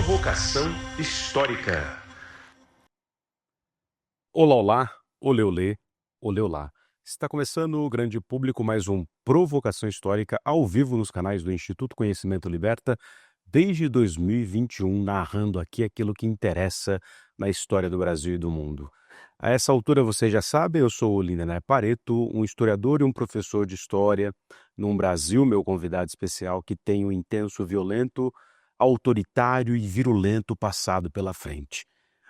Provocação histórica. Olá, olá, olê, olê, olê, olá. Está começando o grande público mais um Provocação Histórica ao vivo nos canais do Instituto Conhecimento Liberta, desde 2021, narrando aqui aquilo que interessa na história do Brasil e do mundo. A essa altura você já sabe, eu sou o Lindener Pareto, um historiador e um professor de história num Brasil, meu convidado especial, que tem um intenso, violento, autoritário e virulento passado pela frente.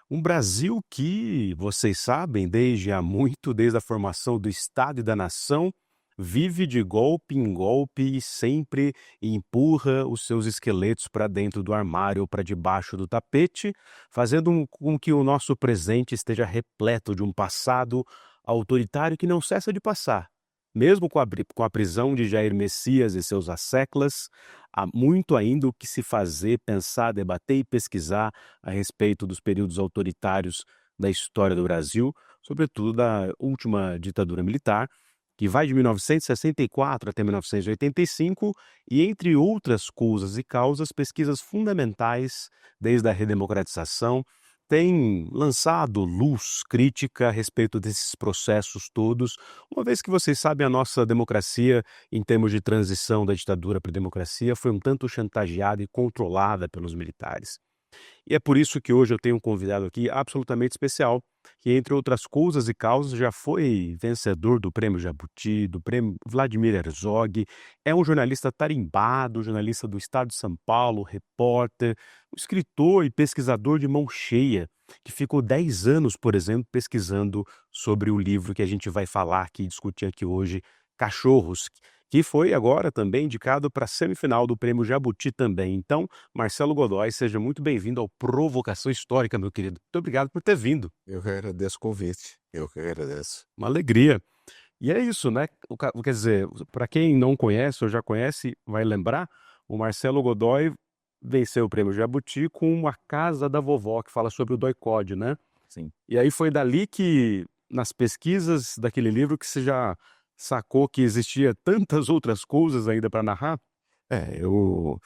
Um Brasil que, vocês sabem, desde há muito, desde a formação do Estado e da nação, vive de golpe em golpe e sempre empurra os seus esqueletos para dentro do armário ou para debaixo do tapete, fazendo com que o nosso presente esteja repleto de um passado autoritário que não cessa de passar. Mesmo com a prisão de Jair Messias e seus asseclas, há muito ainda o que se fazer, pensar, debater e pesquisar a respeito dos períodos autoritários da história do Brasil, sobretudo da última ditadura militar, que vai de 1964 até 1985, e entre outras coisas e causas, pesquisas fundamentais desde a redemocratização têm lançado luz crítica a respeito desses processos todos, uma vez que vocês sabem, a nossa democracia, em termos de transição da ditadura para a democracia, foi um tanto chantageada e controlada pelos militares. E é por isso que hoje eu tenho um convidado aqui absolutamente especial, que, entre outras coisas e causas, já foi vencedor do Prêmio Jabuti, do Prêmio Vladimir Herzog, é um jornalista tarimbado, jornalista do Estado de São Paulo, repórter, um escritor e pesquisador de mão cheia, que ficou 10 anos, por exemplo, pesquisando sobre o livro que a gente vai falar aqui, discutir aqui hoje, Cachorros, que foi agora também indicado para a semifinal do Prêmio Jabuti também. Então, Marcelo Godoy, seja muito bem-vindo ao Provocação Histórica, meu querido. Muito obrigado por ter vindo. Eu que agradeço o convite. Eu que agradeço. Uma alegria. E é isso, né? Quer dizer, para quem não conhece ou já conhece, vai lembrar, o Marcelo Godoy venceu o Prêmio Jabuti com A Casa da Vovó, que fala sobre o DOI-CODE, né? Sim. E aí foi dali que, nas pesquisas daquele livro, que você já sacou que existia tantas outras coisas ainda para narrar? Eu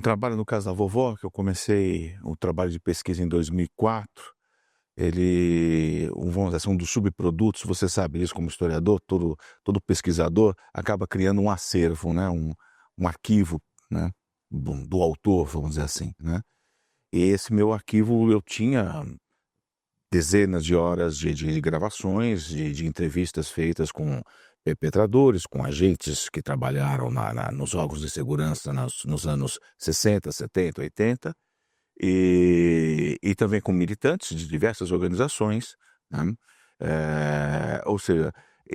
trabalho no Casa da Vovó, que eu comecei o trabalho de pesquisa em 2004. Vamos dizer assim, um dos subprodutos, você sabe isso como historiador, todo pesquisador acaba criando um acervo, né? Um arquivo, né? Do autor, vamos dizer assim, né? E esse meu arquivo, eu tinha dezenas de horas de gravações, de entrevistas feitas com perpetradores, com agentes que trabalharam nos órgãos de segurança nos anos 60, 70, 80, e também com militantes de diversas organizações, né? Ou seja,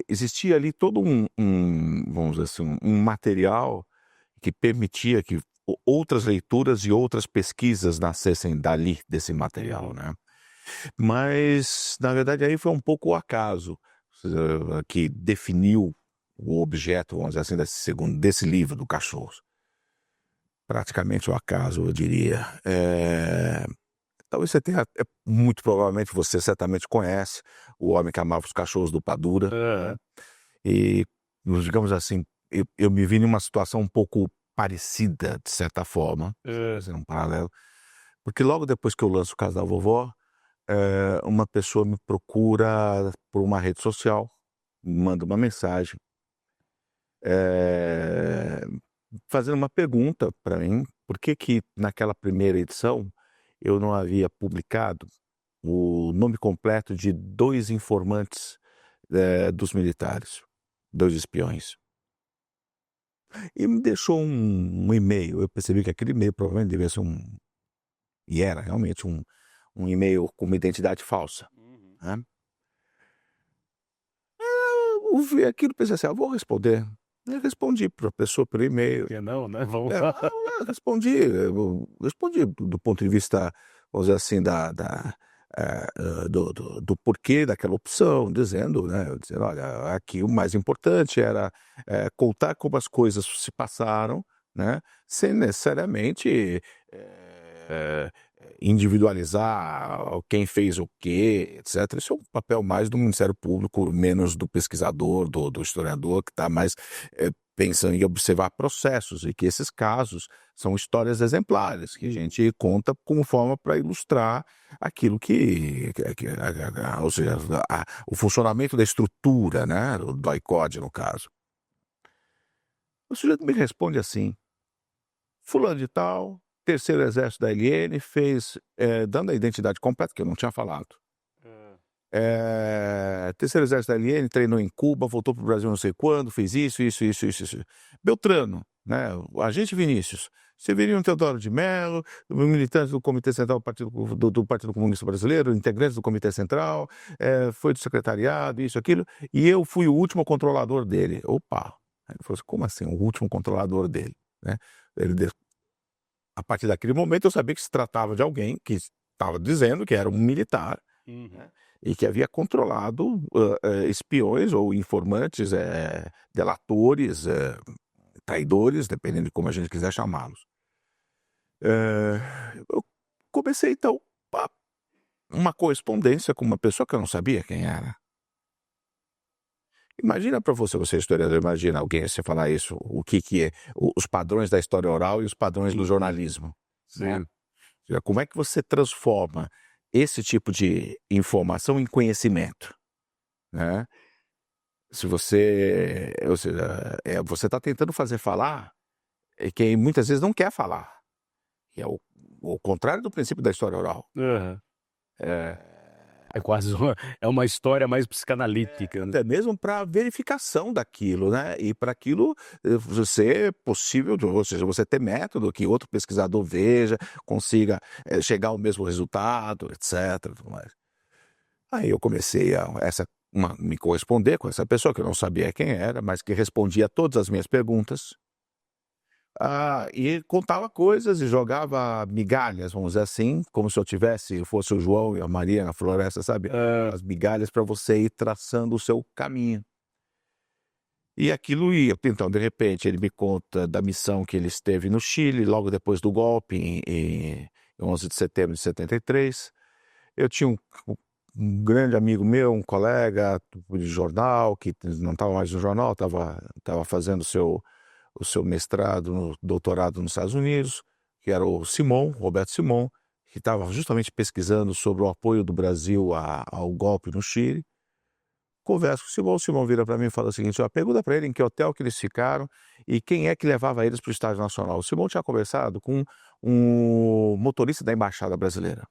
existia ali todo vamos dizer assim, um material que permitia que outras leituras e outras pesquisas nascessem dali, desse material, né? Mas, na verdade, aí foi um pouco o acaso que definiu o objeto, vamos dizer assim, desse livro do Cachorros. Praticamente o acaso, eu diria. Talvez você tenha, muito provavelmente você certamente conhece O Homem que Amava os Cachorros do Padura. Né? E, digamos assim, eu me vi numa situação um pouco parecida, de certa forma, fazendo um paralelo, porque logo depois que eu lanço o Casa da Vovó, uma pessoa me procura por uma rede social, me manda uma mensagem, fazendo uma pergunta para mim, por que naquela primeira edição eu não havia publicado o nome completo de 2 informantes dos militares, 2 espiões. E me deixou um e-mail, eu percebi que aquele e-mail provavelmente devia ser e era realmente um e-mail com uma identidade falsa. Né? Eu vi aquilo e pensei assim, vou responder. Eu respondi para a pessoa por e-mail. Que não, né? Vamos Eu respondi do ponto de vista, vamos dizer assim, do porquê daquela opção, dizendo, olha, aqui o mais importante era contar como as coisas se passaram, né, sem necessariamente individualizar quem fez o quê, etc. Isso é um papel mais do Ministério Público, menos do pesquisador, do historiador, que está mais pensa em observar processos e que esses casos são histórias exemplares, que a gente conta como forma para ilustrar aquilo ou seja, o funcionamento da estrutura, né, do ICOD, no caso. O sujeito me responde assim: fulano de tal, terceiro exército da LN, fez, dando a identidade completa, que eu não tinha falado. Terceiro exército da LN, treinou em Cuba, voltou para o Brasil não sei quando, fez isso. Beltrano, né, o agente Vinícius, Severino Teodoro de Mello, militante do Comitê Central do Partido Comunista Brasileiro, integrante do Comitê Central, foi do secretariado, isso, aquilo, e eu fui o último controlador dele. Opa! Ele falou assim: como assim, o último controlador dele? Né? A partir daquele momento eu sabia que se tratava de alguém que estava dizendo que era um militar, né? E que havia controlado espiões ou informantes, delatores, traidores, dependendo de como a gente quiser chamá-los. Eu comecei, então, uma correspondência com uma pessoa que eu não sabia quem era. Imagina para você é historiador, imagina alguém você falar isso, o que é os padrões da história oral e os padrões do jornalismo. Né? Como é que você transforma esse tipo de informação em conhecimento? Né? Se você, ou seja, você está tentando fazer falar quem muitas vezes não quer falar. E é o contrário do princípio da história oral. É quase uma história mais psicanalítica, né? Até mesmo para verificação daquilo, né? E para aquilo ser possível, ou seja, você ter método que outro pesquisador veja, consiga chegar ao mesmo resultado, etc. Tudo mais. Aí eu comecei a me corresponder com essa pessoa, que eu não sabia quem era, mas que respondia a todas as minhas perguntas. E contava coisas e jogava migalhas, vamos dizer assim, como se fosse o João e a Maria na floresta, sabe? As migalhas para você ir traçando o seu caminho. E aquilo ia. Então, de repente, ele me conta da missão que ele esteve no Chile, logo depois do golpe, em 11 de setembro de 73. Eu tinha um grande amigo meu, um colega de jornal, que não estava mais no jornal, estava fazendo o seu mestrado, doutorado nos Estados Unidos, que era o Roberto Simon, que estava justamente pesquisando sobre o apoio do Brasil ao golpe no Chile. Converso com o Simon vira para mim e fala o seguinte: pergunta para ele em que hotel que eles ficaram e quem é que levava eles para o Estádio Nacional. O Simon tinha conversado com um motorista da Embaixada Brasileira.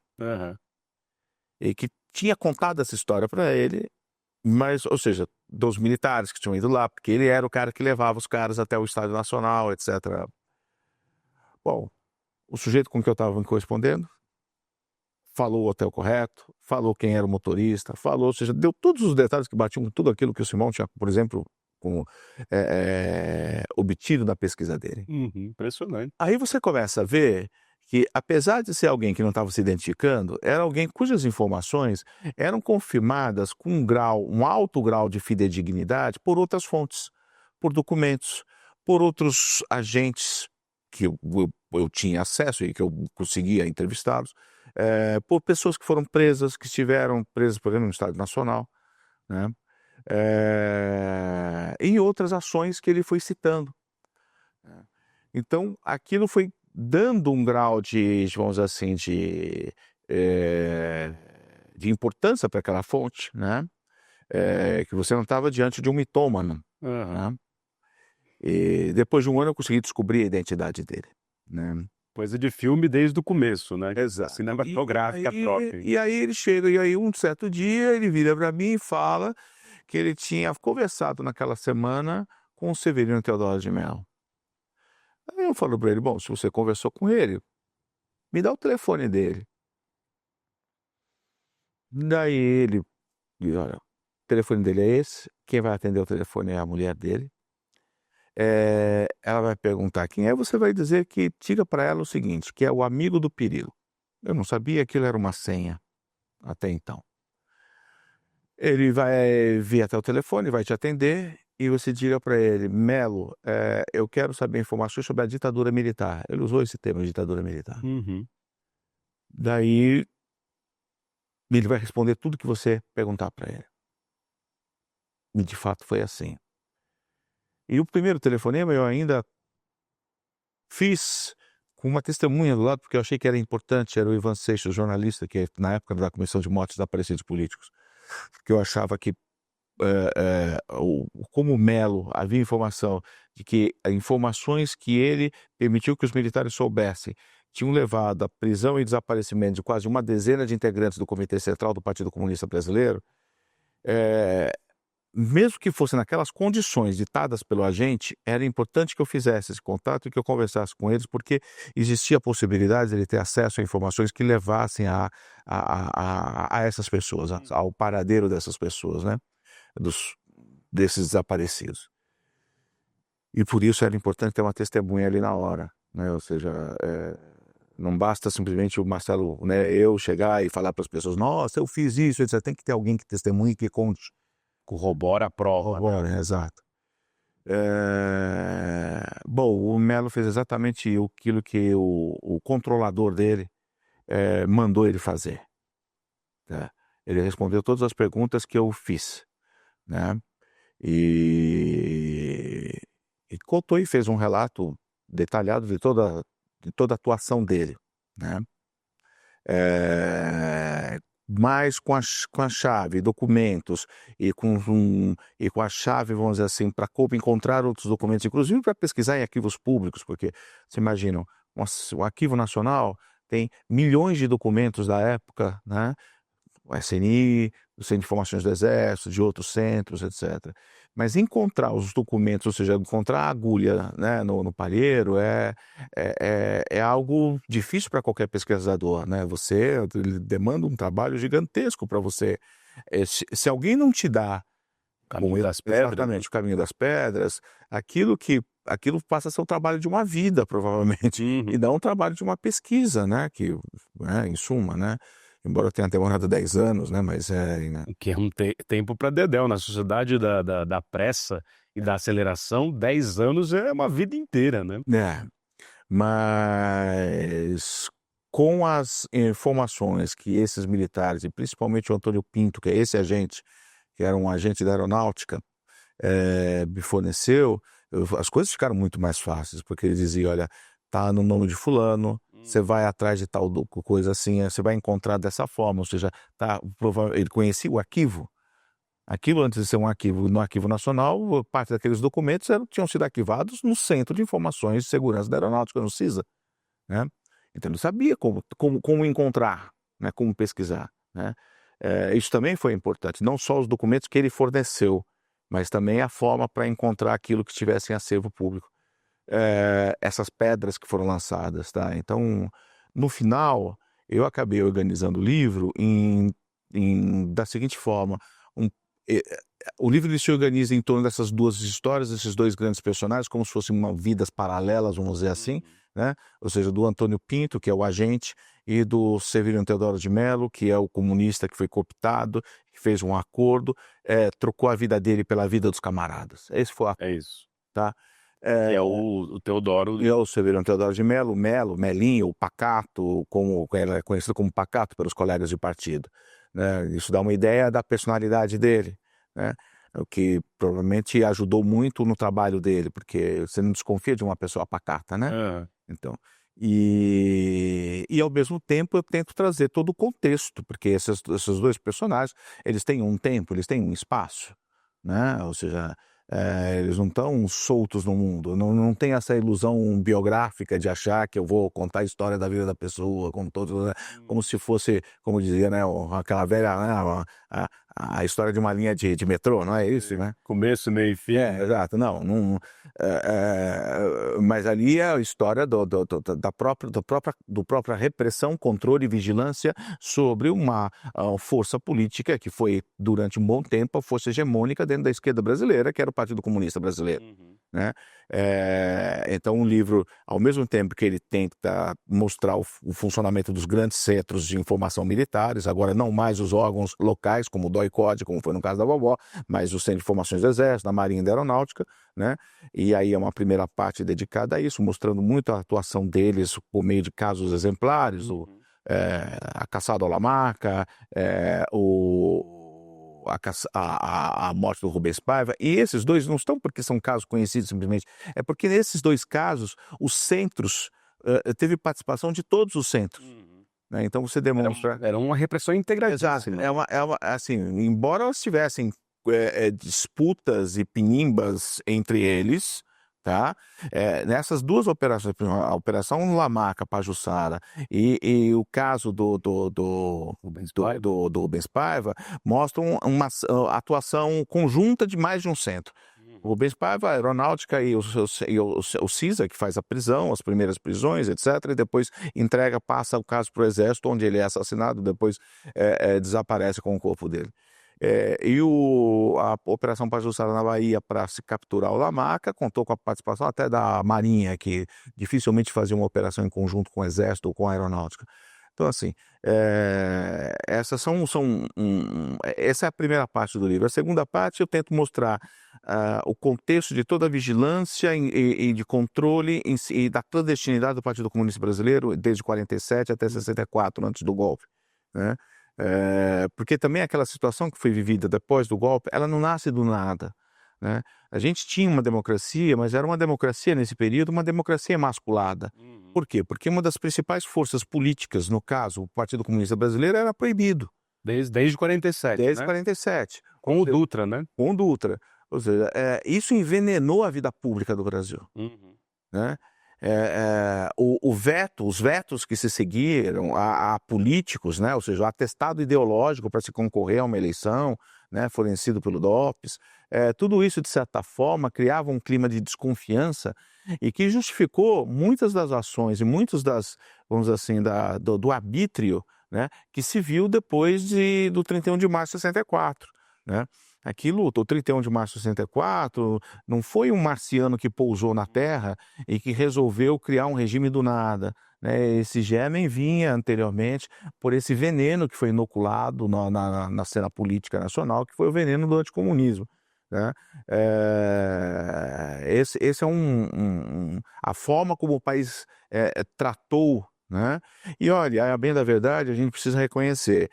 E que tinha contado essa história para ele, mas, ou seja, dos militares que tinham ido lá, porque ele era o cara que levava os caras até o Estádio Nacional, etc. Bom, o sujeito com que eu estava me correspondendo falou o hotel correto, falou quem era o motorista, ou seja, deu todos os detalhes que batiam com tudo aquilo que o Simão tinha, por exemplo, obtido na pesquisa dele. Impressionante. Aí você começa a ver que, apesar de ser alguém que não estava se identificando, era alguém cujas informações eram confirmadas com um alto grau de fidedignidade por outras fontes, por documentos, por outros agentes que eu tinha acesso e que eu conseguia entrevistá-los, por pessoas que foram presas, que estiveram presas, por exemplo, no Estádio Nacional, né? Em outras ações que ele foi citando. Então, aquilo foi dando um grau de, vamos dizer assim, de importância para aquela fonte, né? Que você não estava diante de um mitômano. Né? E depois de um ano eu consegui descobrir a identidade dele. Né? Coisa de filme desde o começo, né? Exato. Cinematográfica própria. E aí ele chega, e aí um certo dia ele vira para mim e fala que ele tinha conversado naquela semana com o Severino Teodoro de Mello. Aí eu falo para ele: bom, se você conversou com ele, me dá o telefone dele. Daí ele, olha, o telefone dele é esse, quem vai atender o telefone é a mulher dele. Ela vai perguntar quem é, você vai dizer que diga para ela o seguinte, que é o amigo do perigo. Eu não sabia que aquilo era uma senha até então. Ele vai vir até o telefone, vai te atender e você diga para ele: Melo, eu quero saber informações sobre a ditadura militar. Ele usou esse termo, ditadura militar. Daí ele vai responder tudo que você perguntar para ele. E de fato foi assim. E o primeiro telefonema eu ainda fiz com uma testemunha do lado, porque eu achei que era importante, era o Ivan Seixas, jornalista, que na época da Comissão de Mortes Desaparecidos Políticos, porque eu achava que, como o Melo, havia informação de que informações que ele permitiu que os militares soubessem tinham levado à prisão e desaparecimento de quase uma dezena de integrantes do Comitê Central do Partido Comunista Brasileiro, mesmo que fosse naquelas condições ditadas pelo agente, era importante que eu fizesse esse contato e que eu conversasse com eles, porque existia a possibilidade de ele ter acesso a informações que levassem a essas pessoas, ao paradeiro dessas pessoas, né? Desses desaparecidos. E por isso era importante ter uma testemunha ali na hora, né? Ou seja, não basta simplesmente o Marcelo, né, eu chegar e falar para as pessoas, nossa, eu fiz isso, etc. Tem que ter alguém que testemunhe e que conte. Corrobora a prova. Corrobora, exato. Bom, o Melo fez exatamente aquilo que o controlador dele mandou ele fazer. Tá? Ele respondeu todas as perguntas que eu fiz, né? E contou e fez um relato detalhado de toda a atuação dele, né? Mas com a chave, documentos, e com a chave, vamos dizer assim, para como encontrar outros documentos, inclusive para pesquisar em arquivos públicos, porque, você imagina, o Arquivo Nacional tem milhões de documentos da época, né? O SNI, o Centro de Informações do Exército, de outros centros, etc. Mas encontrar os documentos, ou seja, encontrar a agulha, né, no palheiro, é algo difícil para qualquer pesquisador, né? Ele demanda um trabalho gigantesco para você. Se alguém não te dá Caminho das pedras. Exatamente, o caminho das pedras, aquilo passa a ser o trabalho de uma vida, provavelmente, e não o trabalho de uma pesquisa, né? Em suma, né? Embora tenha demorado 10 anos, né? Mas né? Que é um tempo para dedéu. Na sociedade da pressa e da aceleração, 10 anos é uma vida inteira, né? Mas com as informações que esses militares, e principalmente o Antônio Pinto, que é esse agente, que era um agente da aeronáutica, me forneceu, as coisas ficaram muito mais fáceis, porque ele dizia, olha, tá no nome de fulano, você vai atrás de tal coisa assim, você vai encontrar dessa forma, ou seja, ele conhecia o arquivo. Aquilo, antes de ser um arquivo no Arquivo Nacional, parte daqueles documentos tinham sido arquivados no Centro de Informações de Segurança da Aeronáutica, no CISA, né? Então ele sabia como encontrar, né? Como pesquisar, né? Isso também foi importante, não só os documentos que ele forneceu, mas também a forma para encontrar aquilo que estivesse em acervo público. Essas pedras que foram lançadas, tá? Então, no final, eu acabei organizando o livro da seguinte forma. O livro se organiza em torno dessas duas histórias, desses dois grandes personagens, como se fossem vidas paralelas, vamos dizer assim, né? Ou seja, do Antônio Pinto, que é o agente, e do Severino Teodoro de Mello, que é o comunista que foi cooptado, que fez um acordo, trocou a vida dele pela vida dos camaradas. Esse foi É isso. tá? É o Teodoro. E é o Severino Teodoro de Mello, Melinho, o Pacato, ele é conhecido como Pacato pelos colegas de partido, né? Isso dá uma ideia da personalidade dele, né? O que provavelmente ajudou muito no trabalho dele, porque você não desconfia de uma pessoa pacata, né? Então, e ao mesmo tempo eu tento trazer todo o contexto, porque esses dois personagens, eles têm um tempo, eles têm um espaço, né? Ou seja, eles não estão soltos no mundo, não tem essa ilusão biográfica de achar que eu vou contar a história da vida da pessoa, como se fosse, como dizia, né, aquela velha, né, a história de uma linha de metrô, não é isso, né? Começo, meio e fim. Exato, mas ali é a história da própria repressão, controle e vigilância sobre uma força política que foi, durante um bom tempo, a força hegemônica dentro da esquerda brasileira, que era o Partido Comunista Brasileiro, né? Então, um livro, ao mesmo tempo que ele tenta mostrar o funcionamento dos grandes centros de informação militares, agora não mais os órgãos locais, como o DOI-CODE, como foi no caso da Vovó, mas o Centro de Informações do Exército, da Marinha e da Aeronáutica, né? E aí é uma primeira parte dedicada a isso, mostrando muito a atuação deles por meio de casos exemplares, a caçada ao Lamarca, a morte do Rubens Paiva, e esses dois não estão porque são casos conhecidos simplesmente, é porque nesses dois casos os centros, teve participação de todos os centros, né? Então você demonstra... Era uma repressão Exato, integrativa. assim, embora elas tivessem disputas e pinimbas entre eles, tá? Nessas duas operações, a Operação Lamaca, Pajuçara e o caso do Rubens Paiva, mostram uma atuação conjunta de mais de um centro. O Rubens Paiva, a Aeronáutica e o CISA, que faz a prisão, as primeiras prisões, etc., e depois passa o caso para o Exército, onde ele é assassinado, depois desaparece com o corpo dele. A Operação Pajuçara na Bahia, para se capturar o Lamaca, contou com a participação até da Marinha, que dificilmente fazia uma operação em conjunto com o Exército ou com a Aeronáutica. Então, assim, essa é a primeira parte do livro. A segunda parte eu tento mostrar o contexto de toda a vigilância e de controle e da clandestinidade do Partido Comunista Brasileiro desde 47 até 64, antes do golpe, né? Porque também aquela situação que foi vivida depois do golpe, ela não nasce do nada, né? A gente tinha uma democracia, mas era uma democracia nesse período, uma democracia emasculada. Por quê? Porque uma das principais forças políticas, no caso, o Partido Comunista Brasileiro, era proibido. Desde 47, Desde né? 47. Com o Dutra, né? Com o Dutra. Ou seja, isso envenenou a vida pública do Brasil, né? Os vetos que se seguiram a políticos, né? Ou seja, o atestado ideológico para se concorrer a uma eleição, né? Fornecido pelo DOPS, tudo isso, de certa forma, criava um clima de desconfiança e que justificou muitas das ações e muitos vamos dizer assim, do arbítrio, né? Que se viu depois do 31 de março de 64, né? O 31 de março de 64 não foi um marciano que pousou na Terra e que resolveu criar um regime do nada, né? Esse germen vinha anteriormente por esse veneno que foi inoculado na cena política nacional, que foi o veneno do anticomunismo, né? Esse é a forma como o país tratou, né? E olha, a bem da verdade, a gente precisa reconhecer,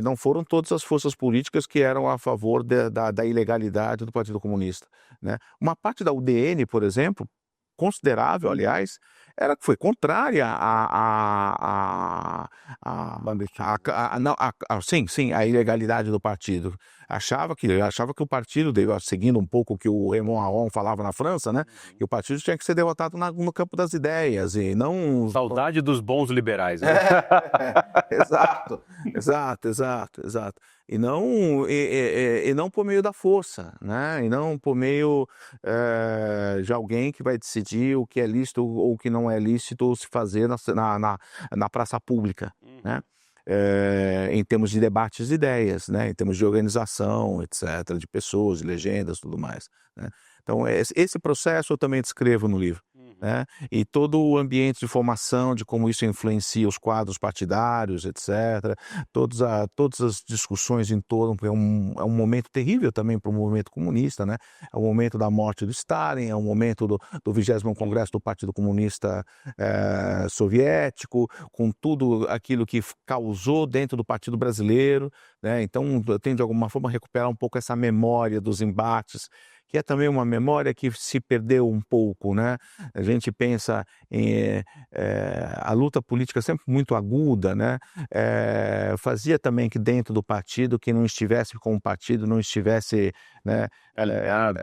não foram todas as forças políticas que eram a favor da ilegalidade do Partido Comunista, né? Uma parte da UDN, por exemplo, considerável, aliás, foi contrária à ilegalidade do partido. Achava que o partido, seguindo um pouco o que o Raymond Aron falava na França, né? Que o partido tinha que ser derrotado no campo das ideias e não... Saudade dos bons liberais, né? Exato. E não por meio da força, né? E não por meio de alguém que vai decidir o que é lícito ou o que não é lícito se fazer na praça pública, né? Em termos de debates de ideias, né? Em termos de organização, etc., de pessoas, de legendas, tudo mais, né? Então, esse processo eu também descrevo no livro, né? E todo o ambiente de formação, de como isso influencia os quadros partidários, etc. Todas as discussões em torno, é um momento terrível também para o movimento comunista, né? É o momento da morte do Stalin, é o momento do 20º Congresso do Partido Comunista Soviético, com tudo aquilo que causou dentro do Partido Brasileiro, né? Então, eu tenho de alguma forma recuperar um pouco essa memória dos embates, que é também uma memória que se perdeu um pouco, né? A gente pensa em a luta política sempre muito aguda, né? Fazia também que dentro do partido, quem não estivesse com o partido, não estivesse, né?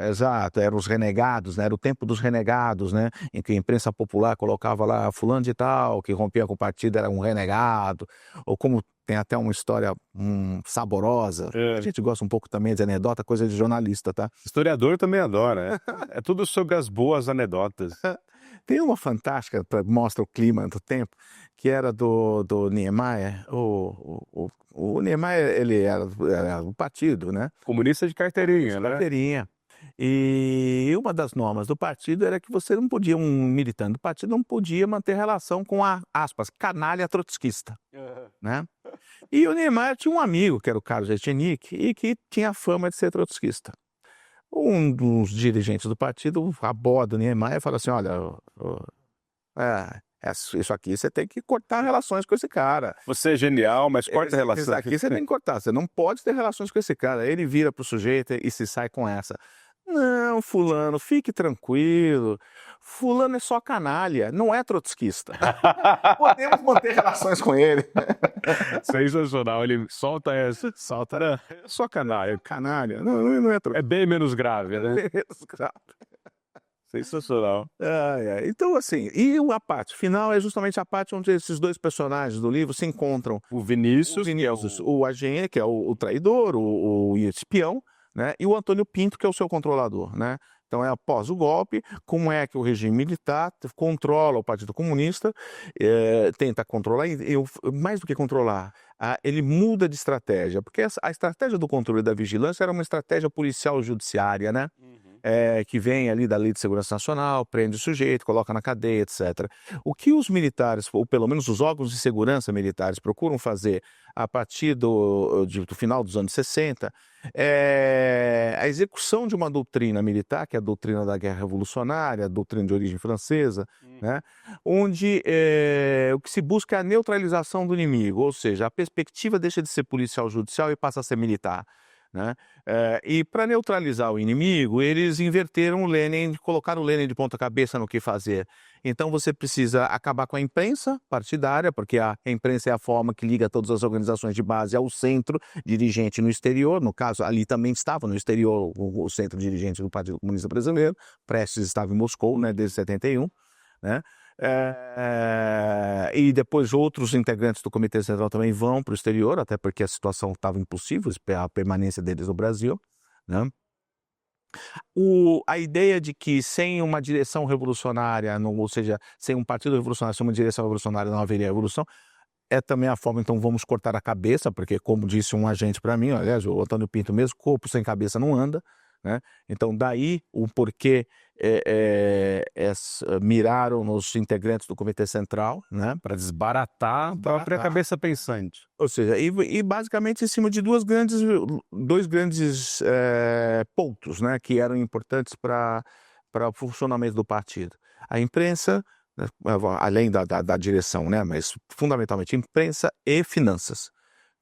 Exato, eram os renegados, né? Era o tempo dos renegados, né? Em que a imprensa popular colocava lá fulano de tal, que rompia com o partido era um renegado, ou como tem até uma história saborosa. A gente gosta um pouco também de anedota, coisa de jornalista, tá? Historiador também adora. É tudo sobre as boas anedotas. Tem uma fantástica, mostra o clima do tempo, que era do Niemeyer. O Niemeyer, ele era do partido, né? Comunista de carteirinha, né? Carteirinha. E uma das normas do partido era que você não podia, um militante do partido não podia manter relação com aspas, canalha trotskista, né? E o Niemeyer tinha um amigo, que era o Carlos Etchenik, e que tinha fama de ser trotskista. Um dos dirigentes do partido aborda o Niemeyer e fala assim, olha, Isso aqui você tem que cortar relações com esse cara. Você é genial, mas corta a relação. Isso aqui você tem que cortar. Você não pode ter relações com esse cara. Ele vira pro sujeito e se sai com essa. Não, fulano, fique tranquilo. Fulano é só canalha, não é trotskista. Podemos manter relações com ele. Sensacional, ele solta essa, solta, né? É só canalha. Canalha, não é trotskista. É bem menos grave, né? Menos grave. Sensacional. Então, assim, e a parte final é justamente a parte onde esses dois personagens do livro se encontram. O Vinícius, O agente, que é o traidor, o espião, né? E o Antônio Pinto, que é o seu controlador, né? Então, após o golpe, como é que o regime militar controla o Partido Comunista, tenta controlar, mais do que controlar, ele muda de estratégia, porque a estratégia do controle da vigilância era uma estratégia policial-judiciária, né? Que vem ali da Lei de Segurança Nacional, prende o sujeito, coloca na cadeia, etc. O que os militares, ou pelo menos os órgãos de segurança militares, procuram fazer a partir do final dos anos 60, é a execução de uma doutrina militar, que é a doutrina da Guerra Revolucionária, a doutrina de origem francesa, né? Onde o que se busca é a neutralização do inimigo, ou seja, a perspectiva deixa de ser policial-judicial e passa a ser militar, né? E para neutralizar o inimigo, eles inverteram o Lenin, colocaram o Lenin de ponta cabeça no que fazer. Então você precisa acabar com a imprensa partidária, porque a imprensa é a forma que liga todas as organizações de base ao centro dirigente no exterior. No caso, ali também estava no exterior o centro dirigente do Partido Comunista Brasileiro. Prestes estava em Moscou, né, desde 71, né? E depois outros integrantes do Comitê Central também vão para o exterior, até porque a situação estava impossível, a permanência deles no Brasil, né? A ideia de que sem uma direção revolucionária, ou seja, sem um partido revolucionário, sem uma direção revolucionária não haveria revolução, é também a forma, então vamos cortar a cabeça, porque como disse um agente para mim, aliás, o Antônio Pinto mesmo, corpo sem cabeça não anda, né? Então daí o porquê miraram nos integrantes do Comitê Central, né? Para desbaratar a própria cabeça pensante. Ou seja, e basicamente em cima de dois grandes pontos, né? Que eram importantes para o funcionamento do partido. A imprensa, além da direção, né? Mas fundamentalmente imprensa e finanças.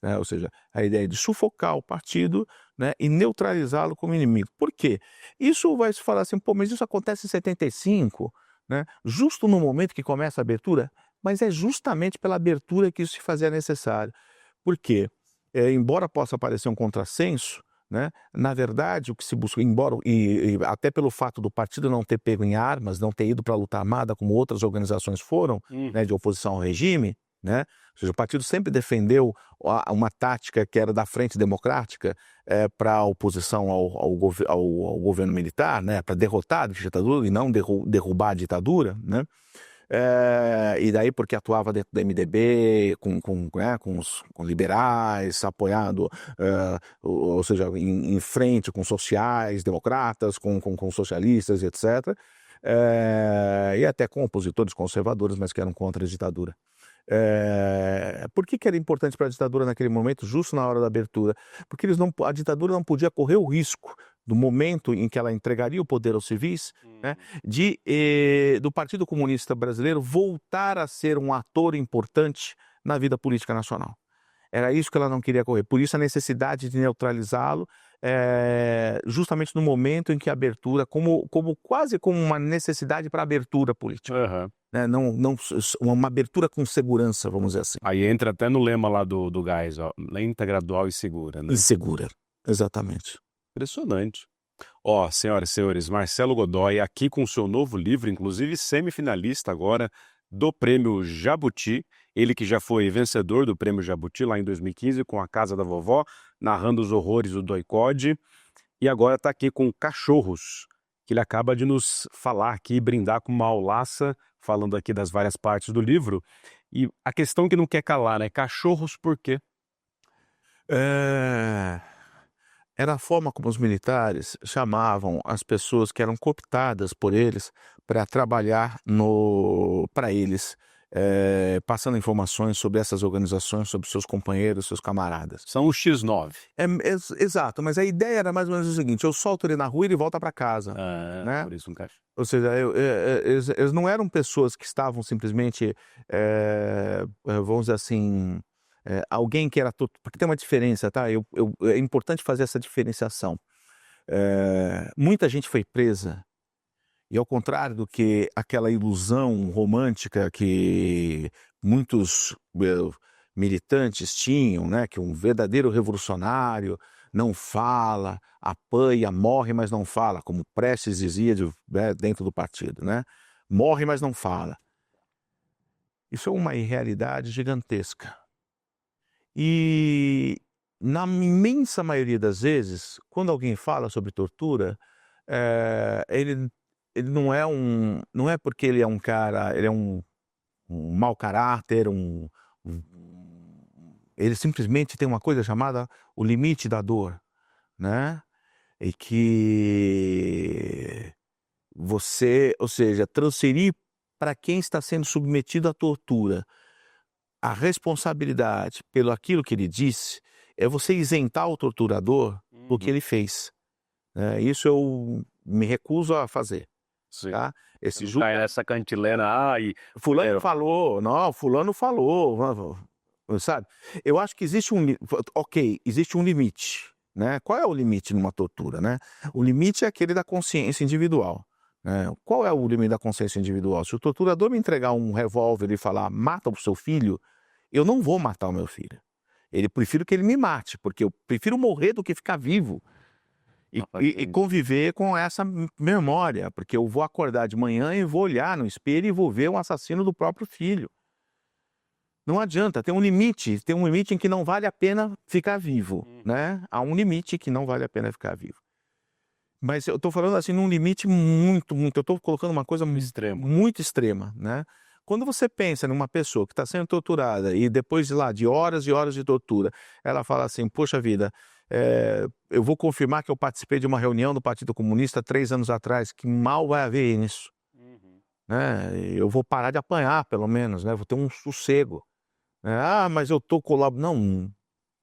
Né? Ou seja, a ideia de sufocar o partido, né, e neutralizá-lo como inimigo. Por quê? Isso vai se falar assim, pô, mas isso acontece em 75, né, justo no momento que começa a abertura, mas é justamente pela abertura que isso se fazia necessário. Por quê? Embora possa parecer um contrassenso, né, na verdade, o que se busca, e até pelo fato do partido não ter pego em armas, não ter ido para a luta armada, como outras organizações foram, né, de oposição ao regime, né? Ou seja, o partido sempre defendeu uma tática que era da Frente Democrática para a oposição ao governo militar, né? Para derrotar a ditadura e não derrubar a ditadura, né? E daí porque atuava dentro do MDB, com liberais, apoiado, ou seja, em frente com sociais, democratas, com socialistas, etc. E até com opositores conservadores, mas que eram contra a ditadura. Por que era importante para a ditadura naquele momento, justo na hora da abertura? Porque a ditadura não podia correr o risco, do momento em que ela entregaria o poder aos civis, né, do Partido Comunista Brasileiro voltar a ser um ator importante na vida política nacional. Era isso que ela não queria correr. Por isso a necessidade de neutralizá-lo, justamente no momento em que a abertura, quase como uma necessidade para a abertura política. Uhum. Né? Não, uma abertura com segurança, vamos dizer assim. Aí entra até no lema lá do Gás, ó, lenta, gradual e segura, né? E segura, exatamente. Impressionante. Ó, senhoras e senhores, Marcelo Godoy aqui com o seu novo livro, inclusive semifinalista agora do Prêmio Jabuti. Ele que já foi vencedor do Prêmio Jabuti lá em 2015 com A Casa da Vovó, narrando os horrores do doicode. E agora está aqui com Cachorros, que ele acaba de nos falar aqui, brindar com uma aulaça, falando aqui das várias partes do livro. E a questão que não quer calar, né? Cachorros por quê? Era a forma como os militares chamavam as pessoas que eram cooptadas por eles para trabalhar para eles passando informações sobre essas organizações, sobre seus companheiros, seus camaradas. São os X9. Exato, mas a ideia era mais ou menos o seguinte: eu solto ele na rua e ele volta para casa. Né? Por isso um caixa. Ou seja, eles não eram pessoas que estavam simplesmente, vamos dizer assim, alguém que era... Porque tem uma diferença, tá? É importante fazer essa diferenciação. Muita gente foi presa, e ao contrário do que aquela ilusão romântica que muitos militantes tinham, né? Que um verdadeiro revolucionário não fala, apanha, morre, mas não fala, como Prestes dizia dentro do partido, né? Morre, mas não fala. Isso é uma irrealidade gigantesca. E na imensa maioria das vezes, quando alguém fala sobre tortura, ele não é porque ele é um cara, ele é um mau caráter, ele simplesmente tem uma coisa chamada o limite da dor, né? E que você, ou seja, transferir para quem está sendo submetido à tortura a responsabilidade pelo aquilo que ele disse, é você isentar o torturador do que ele fez. Isso eu me recuso a fazer. Sim. Tá? Esse Cai nessa cantilena, fulano falou, não, fulano falou, sabe? Eu acho que existe existe um limite, né? Qual é o limite numa tortura, né? O limite é aquele da consciência individual. Qual é o limite da consciência individual? Se o torturador me entregar um revólver e falar, mata o seu filho, eu não vou matar o meu filho. Prefiro que ele me mate, porque eu prefiro morrer do que ficar vivo. E conviver com essa memória, porque eu vou acordar de manhã e vou olhar no espelho e vou ver um assassino do próprio filho. Não adianta, tem um limite em que não vale a pena ficar vivo, né? Há um limite que não vale a pena ficar vivo. Mas eu estou falando assim num limite muito, eu estou colocando uma coisa muito extrema, né? Quando você pensa numa pessoa que está sendo torturada e depois de horas e horas de tortura, ela fala assim, poxa vida, eu vou confirmar que eu participei de uma reunião do Partido Comunista 3 anos atrás, que mal vai haver nisso. Né? Eu vou parar de apanhar, pelo menos, né? Vou ter um sossego. Mas eu estou colaborando.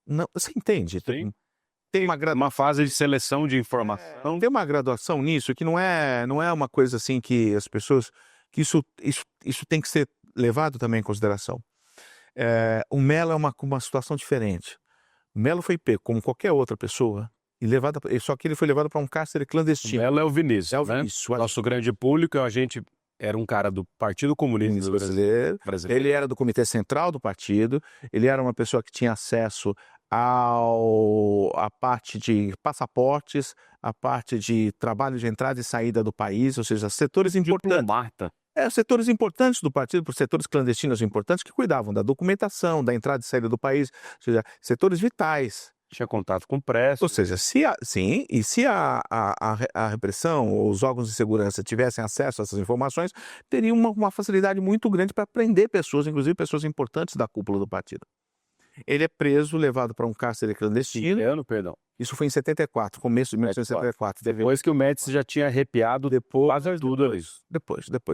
Não, você entende? Sim. Tem uma fase de seleção de informação. Tem uma graduação nisso que não é uma coisa assim que as pessoas... que isso tem que ser levado também em consideração. O Melo é uma situação diferente. O Melo foi pego como qualquer outra pessoa, só que ele foi levado para um cárcere clandestino. O Melo é o Vinícius, né? Nosso grande público, a gente era um cara do Partido Comunista Brasileiro. Ele era do Comitê Central do partido, ele era uma pessoa que tinha acesso a parte de passaportes, a parte de trabalho de entrada e saída do país, ou seja, setores importantes. Setores importantes do partido, por setores clandestinos importantes que cuidavam da documentação, da entrada e saída do país, ou seja, setores vitais. Tinha contato com pressa. Ou seja, se a repressão ou os órgãos de segurança tivessem acesso a essas informações, teriam uma facilidade muito grande para prender pessoas, inclusive pessoas importantes da cúpula do partido. Ele é preso, levado para um cárcere clandestino. Isso foi em 74, começo de 1974. Depois que o Médici já tinha arrepiado Depois.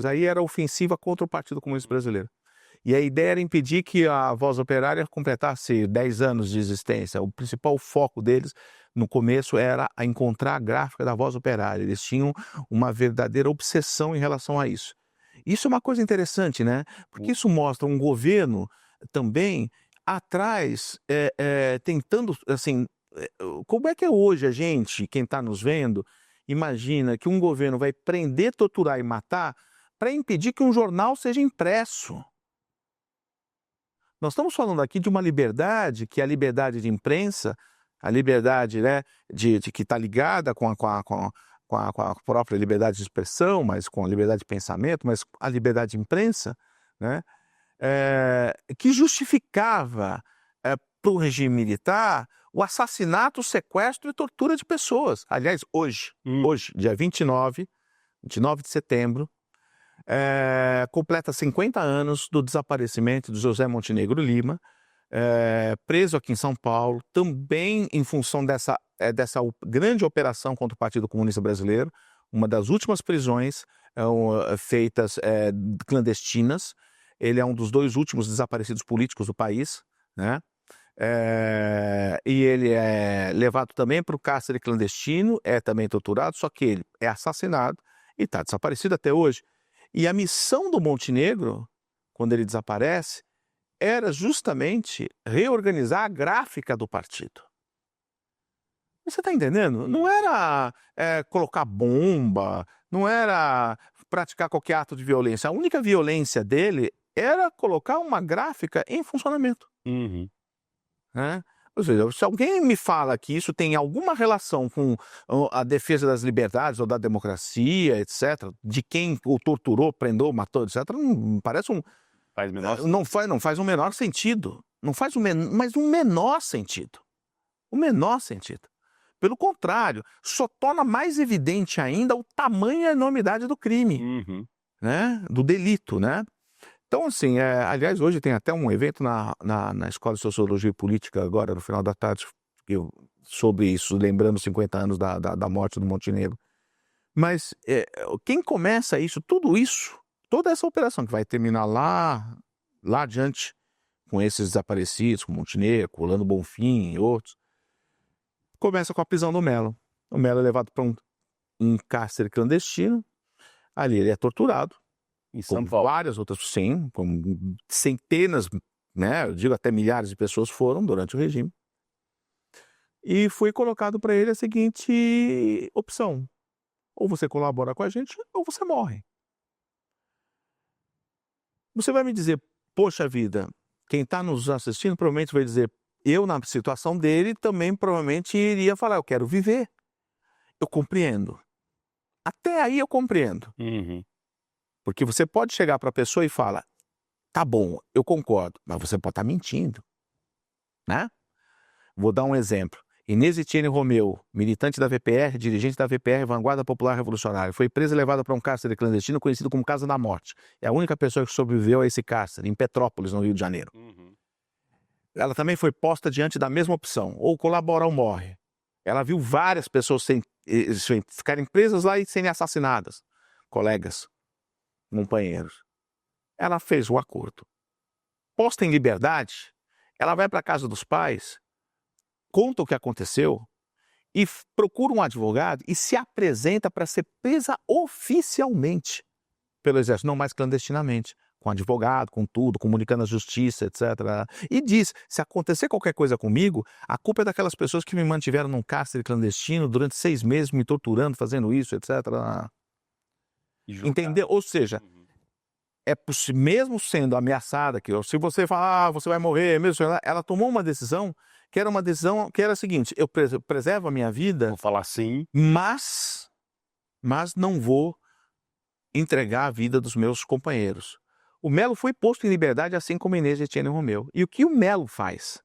Aí era ofensiva contra o Partido Comunista Brasileiro. E a ideia era impedir que a Voz Operária completasse 10 anos de existência. O principal foco deles, no começo, era a encontrar a gráfica da Voz Operária. Eles tinham uma verdadeira obsessão em relação a isso. Isso é uma coisa interessante, né? Porque isso mostra um governo também atrás, tentando, assim, como é que é hoje quem está nos vendo, imagina que um governo vai prender, torturar e matar para impedir que um jornal seja impresso. Nós estamos falando aqui de uma liberdade, que é a liberdade de imprensa, a liberdade, né, que está ligada com a própria liberdade de expressão, mas com a liberdade de pensamento, mas a liberdade de imprensa, né, que justificava para o regime militar o assassinato, o sequestro e tortura de pessoas. Aliás, hoje, dia 29 de setembro, completa 50 anos do desaparecimento de José Montenegro Lima, preso aqui em São Paulo, também em função dessa grande operação contra o Partido Comunista Brasileiro, uma das últimas prisões feitas clandestinas, ele é um dos 2 últimos desaparecidos políticos do país, né? E ele é levado também para o cárcere clandestino, é também torturado, só que ele é assassinado e está desaparecido até hoje. E a missão do Montenegro, quando ele desaparece, era justamente reorganizar a gráfica do partido. Você está entendendo? Não era colocar bomba, não era praticar qualquer ato de violência. A única violência dele era colocar uma gráfica em funcionamento. Uhum. Né? Ou seja, se alguém me fala que isso tem alguma relação com a defesa das liberdades ou da democracia, etc., de quem o torturou, prendeu, matou, etc., não parece Faz menor não faz o menor sentido. Não faz mas um menor sentido. O menor sentido. Pelo contrário, só torna mais evidente ainda o tamanho e a enormidade do crime, Uhum. né? Do delito, né? Então, assim, aliás, hoje tem até um evento na Escola de Sociologia e Política, agora, no final da tarde, sobre isso, lembrando 50 anos da morte do Montenegro. Mas quem começa isso, tudo isso, toda essa operação que vai terminar lá adiante, com esses desaparecidos, com Montenegro, com Orlando Bonfim e outros, começa com a prisão do Melo. O Melo é levado para um cárcere clandestino, ali ele é torturado, Em com São Paulo. várias outras, sim, com centenas, né, eu digo até milhares de pessoas foram durante o regime. E foi colocado para ele a seguinte opção: ou você colabora com a gente, ou você morre. Você vai me dizer, poxa vida, quem está nos assistindo provavelmente vai dizer, eu na situação dele também provavelmente iria falar, eu quero viver. Eu compreendo. Até aí eu compreendo. Uhum. Porque você pode chegar para a pessoa e falar, tá bom, eu concordo, mas você pode estar mentindo, né? Vou dar um exemplo. Inês Etienne Romeu, militante da VPR, dirigente da VPR, Vanguarda Popular Revolucionária, foi presa e levada para um cárcere clandestino conhecido como Casa da Morte. É a única pessoa que sobreviveu a esse cárcere, em Petrópolis, no Rio de Janeiro. Uhum. Ela também foi posta diante da mesma opção, ou colabora ou morre. Ela viu várias pessoas ficarem presas lá e serem assassinadas. Colegas, companheiros. Ela fez o acordo. Posta em liberdade, ela vai para a casa dos pais, conta o que aconteceu e procura um advogado e se apresenta para ser presa oficialmente pelo Exército, não mais clandestinamente, com advogado, com tudo, comunicando à justiça, etc. E diz, se acontecer qualquer coisa comigo, a culpa é daquelas pessoas que me mantiveram num cárcere clandestino durante 6 meses, me torturando, fazendo isso, etc. Entendeu? Ou seja, mesmo sendo ameaçada, que se você falar, você vai morrer, mesmo ela tomou uma decisão que era a seguinte, eu preservo a minha vida, Vou falar sim. mas não vou entregar a vida dos meus companheiros. O Melo foi posto em liberdade, assim como Inês Etienne Romeu. E o que o Melo faz?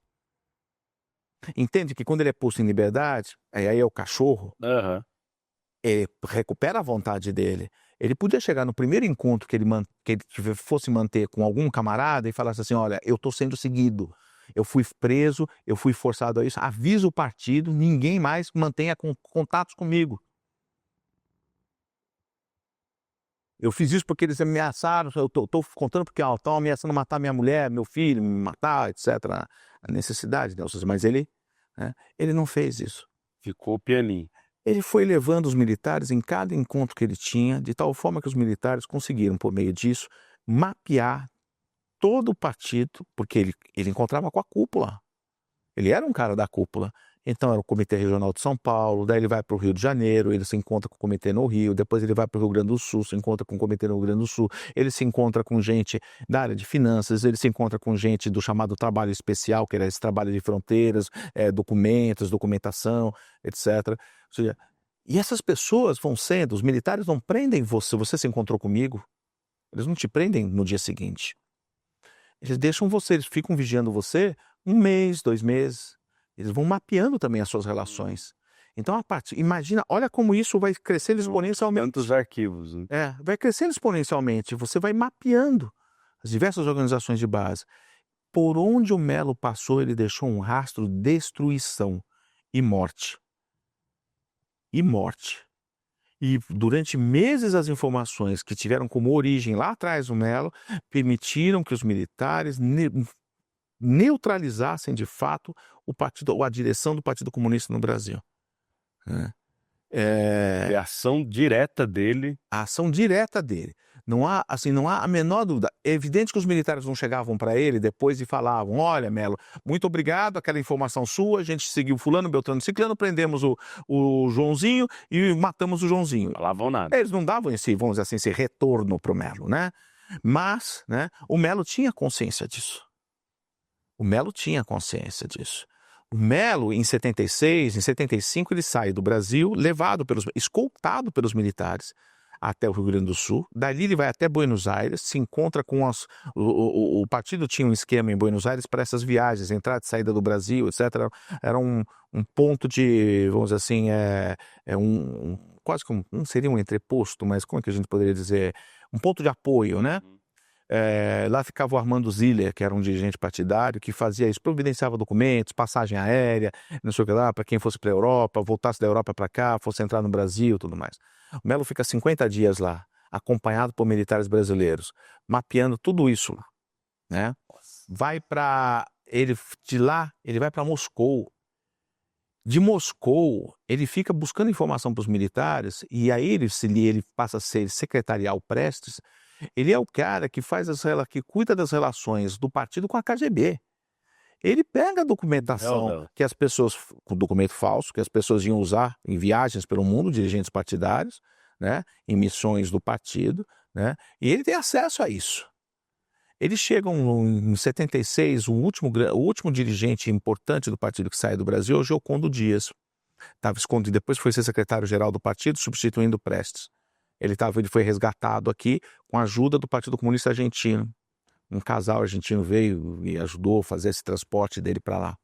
Entende que quando ele é posto em liberdade, aí é o cachorro, Uhum. ele recupera a vontade dele. Ele podia chegar no primeiro encontro que ele fosse manter com algum camarada e falasse assim, olha, eu estou sendo seguido, eu fui preso, eu fui forçado a isso, avisa o partido, ninguém mais mantenha contatos comigo. Eu fiz isso porque eles ameaçaram, eu estou contando porque estão ameaçando matar minha mulher, meu filho, me matar, etc. A necessidade, né? Mas ele não fez isso. Ficou pianinho. Ele foi levando os militares em cada encontro que ele tinha, de tal forma que os militares conseguiram, por meio disso, mapear todo o partido, porque ele encontrava com a cúpula. Ele era um cara da cúpula. Então era o Comitê Regional de São Paulo, daí ele vai para o Rio de Janeiro, ele se encontra com o Comitê no Rio, depois ele vai para o Rio Grande do Sul, se encontra com o Comitê no Rio Grande do Sul, ele se encontra com gente da área de finanças, ele se encontra com gente do chamado trabalho especial, que era esse trabalho de fronteiras, documentos, documentação, etc. Ou seja, e essas pessoas vão sendo, os militares não prendem você se encontrou comigo, eles não te prendem no dia seguinte. Eles deixam você, eles ficam vigiando você 1 mês, 2 meses. Eles vão mapeando também as suas relações. Então, imagina, olha como isso vai crescendo exponencialmente. Tantos arquivos. Né? Vai crescendo exponencialmente. Você vai mapeando as diversas organizações de base. Por onde o Melo passou, ele deixou um rastro de destruição e morte. E morte. E durante meses as informações que tiveram como origem lá atrás o Melo permitiram que os militares neutralizassem de fato o partido, a direção do Partido Comunista no Brasil. Né? É a ação direta dele. A ação direta dele. Não há a menor dúvida. É evidente que os militares não chegavam para ele depois e falavam: olha, Melo, muito obrigado, aquela informação sua, a gente seguiu fulano, beltrano, ciclano, prendemos o Joãozinho e matamos o Joãozinho. Falavam nada. Eles não davam esse, vamos dizer assim, esse retorno para o Melo, né? Mas, né, o Melo tinha consciência disso. O Melo tinha consciência disso. O Melo, em 76, em 75, ele sai do Brasil, escoltado pelos militares, até o Rio Grande do Sul. Dali ele vai até Buenos Aires, se encontra com o partido tinha um esquema em Buenos Aires para essas viagens, entrada e saída do Brasil, etc. Era um ponto de, vamos dizer assim, quase como, não seria um entreposto, mas como é que a gente poderia dizer? Um ponto de apoio, né? Lá ficava o Armando Ziller, que era um dirigente partidário, que fazia isso, providenciava documentos, passagem aérea, não sei o que lá, para quem fosse para a Europa, voltasse da Europa para cá, fosse entrar no Brasil e tudo mais. O Melo fica 50 dias lá, acompanhado por militares brasileiros, mapeando tudo isso lá, né? De lá, ele vai para Moscou. De Moscou, ele fica buscando informação para os militares, e aí ele passa a ser secretarial Prestes. Ele é o cara que que cuida das relações do partido com a KGB. Ele pega a documentação que as pessoas, com documento falso, que as pessoas iam usar em viagens pelo mundo, dirigentes partidários, né, em missões do partido, né, e ele tem acesso a isso. Eles chegam em 76, o último dirigente importante do partido que sai do Brasil é o Giocondo Dias. Estava escondido, depois foi ser secretário-geral do partido, substituindo Prestes. Ele foi resgatado aqui com a ajuda do Partido Comunista Argentino. Um casal argentino veio e ajudou a fazer esse transporte dele para lá.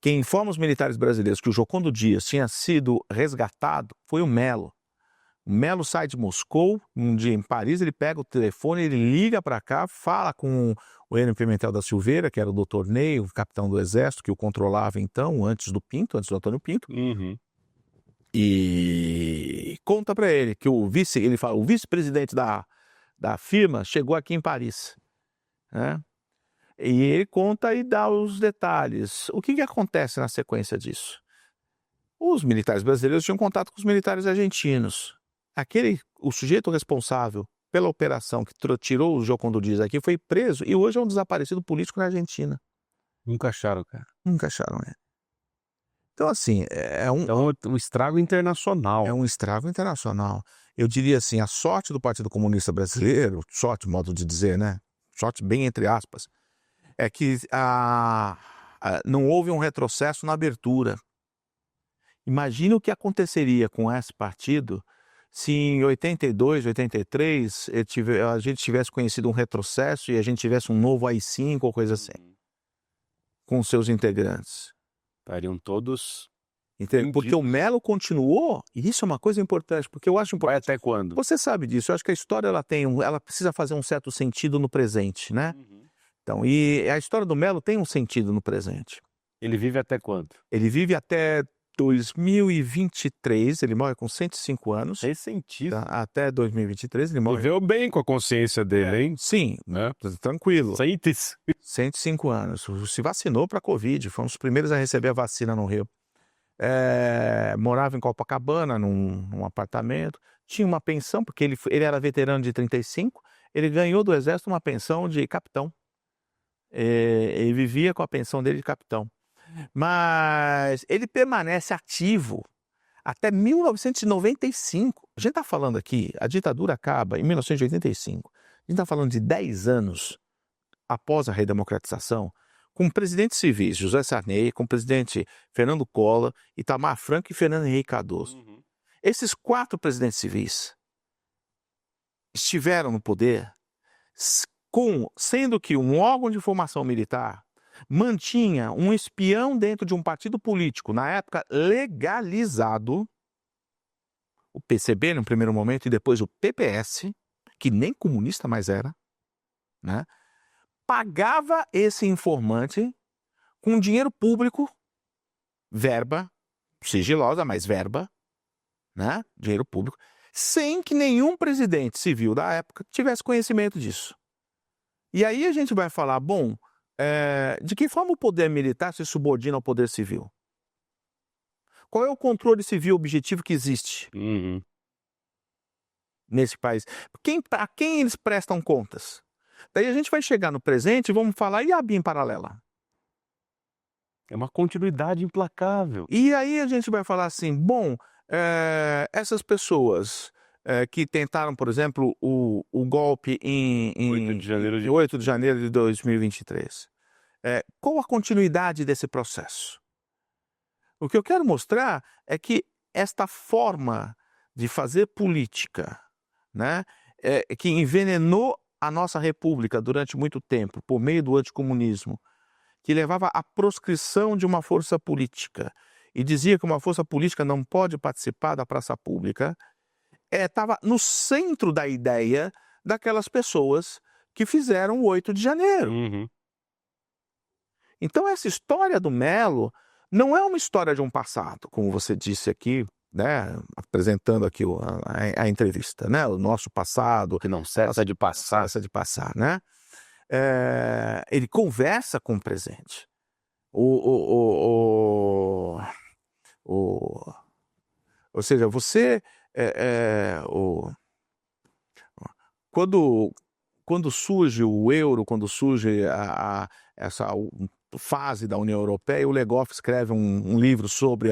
Quem informa os militares brasileiros que o Giocondo Dias tinha sido resgatado foi o Melo. O Melo sai de Moscou, um dia em Paris, ele pega o telefone, ele liga para cá, fala com o Hélio Pimentel da Silveira, que era o doutor Ney, o capitão do Exército, que o controlava então, antes do Antônio Pinto. Uhum. E conta para ele que o vice-presidente da firma chegou aqui em Paris, né? E ele conta e dá os detalhes. O que acontece na sequência disso? Os militares brasileiros tinham contato com os militares argentinos. O sujeito responsável pela operação que tirou o Giocondo Dias aqui foi preso e hoje é um desaparecido político na Argentina. Nunca acharam, cara. Nunca acharam, né? Então, assim, é um estrago internacional. É um estrago internacional. Eu diria assim, a sorte do Partido Comunista Brasileiro, sorte, modo de dizer, né? Sorte bem entre aspas, é que não houve um retrocesso na abertura. Imagina o que aconteceria com esse partido se em 82, 83, a gente tivesse conhecido um retrocesso e a gente tivesse um novo AI-5 ou coisa assim, com seus integrantes. Estariam todos... Porque o Melo continuou, e isso é uma coisa importante, porque eu acho importante. Vai até quando? Você sabe disso, eu acho que a história ela precisa fazer um certo sentido no presente, né? Uhum. Então, e a história do Melo tem um sentido no presente. Ele vive até quando? Ele vive até 2023, ele morre com 105 anos. Recentíssimo. Tá? Até 2023 ele morre. Viveu bem com a consciência dele, hein? Sim, né? Tranquilo. 105 anos. Se vacinou para a Covid, foi um dos primeiros a receber a vacina no Rio. Morava em Copacabana, num apartamento. Tinha uma pensão, porque ele era veterano de 35, ele ganhou do Exército uma pensão de capitão. Ele vivia com a pensão dele de capitão. Mas ele permanece ativo até 1995. A gente está falando aqui, a ditadura acaba em 1985. A gente está falando de 10 anos após a redemocratização, com presidentes civis, José Sarney, com o presidente Fernando Collor, Itamar Franco e Fernando Henrique Cardoso. Uhum. Esses 4 presidentes civis estiveram no poder, sendo que um órgão de informação militar mantinha um espião dentro de um partido político, na época legalizado, o PCB no primeiro momento e depois o PPS, que nem comunista mais era, né? Pagava esse informante com dinheiro público, verba, sigilosa, mas verba, né? Dinheiro público, sem que nenhum presidente civil da época tivesse conhecimento disso. E aí a gente vai falar, bom, de que forma o poder militar se subordina ao poder civil? Qual é o controle civil objetivo que existe nesse país? A quem eles prestam contas? Daí a gente vai chegar no presente e vamos falar, e a BIM paralela? É uma continuidade implacável. E aí a gente vai falar assim, bom, essas pessoas que tentaram, por exemplo, o golpe em 8 de janeiro de 2023, qual a continuidade desse processo? O que eu quero mostrar é que esta forma de fazer política, né, que envenenou a nossa república durante muito tempo, por meio do anticomunismo, que levava à proscrição de uma força política e dizia que uma força política não pode participar da praça pública, estava no centro da ideia daquelas pessoas que fizeram o 8 de janeiro. Então essa história do Melo não é uma história de um passado, como você disse aqui, né, apresentando aqui a entrevista, né, o nosso passado. Que não cessa de passar. Né? Ele conversa com o presente. Ou seja, você quando surge o euro, quando surge essa fase da União Europeia, o Legoff escreve um livro sobre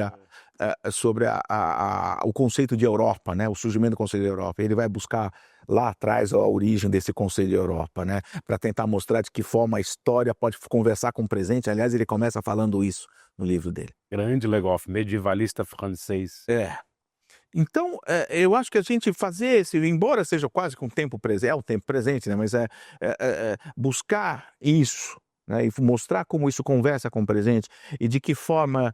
o conceito de Europa, né? O surgimento do conceito de Europa. Ele vai buscar lá atrás a origem desse conceito de Europa, né? Para tentar mostrar de que forma a história pode conversar com o presente. Aliás, ele começa falando isso no livro dele. Grande Legoff, medievalista francês. Então, eu acho que a gente fazer embora seja quase com o tempo presente, o tempo presente, né? Mas buscar isso, né? E mostrar como isso conversa com o presente e de que forma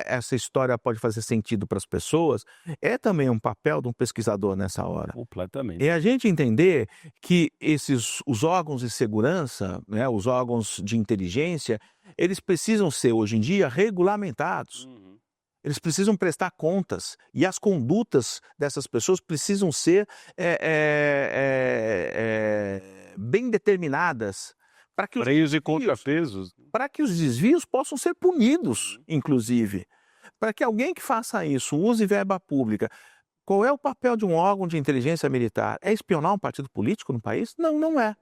essa história pode fazer sentido para as pessoas, é também um papel de um pesquisador nessa hora. Completamente. E a gente entender que os órgãos de segurança, né, os órgãos de inteligência, eles precisam ser, hoje em dia, regulamentados. Eles precisam prestar contas e as condutas dessas pessoas precisam ser bem determinadas para que freios e contrapesos, para que os desvios possam ser punidos, inclusive. Para que alguém que faça isso use verba pública. Qual é o papel de um órgão de inteligência militar? É espionar um partido político no país? Não, não é.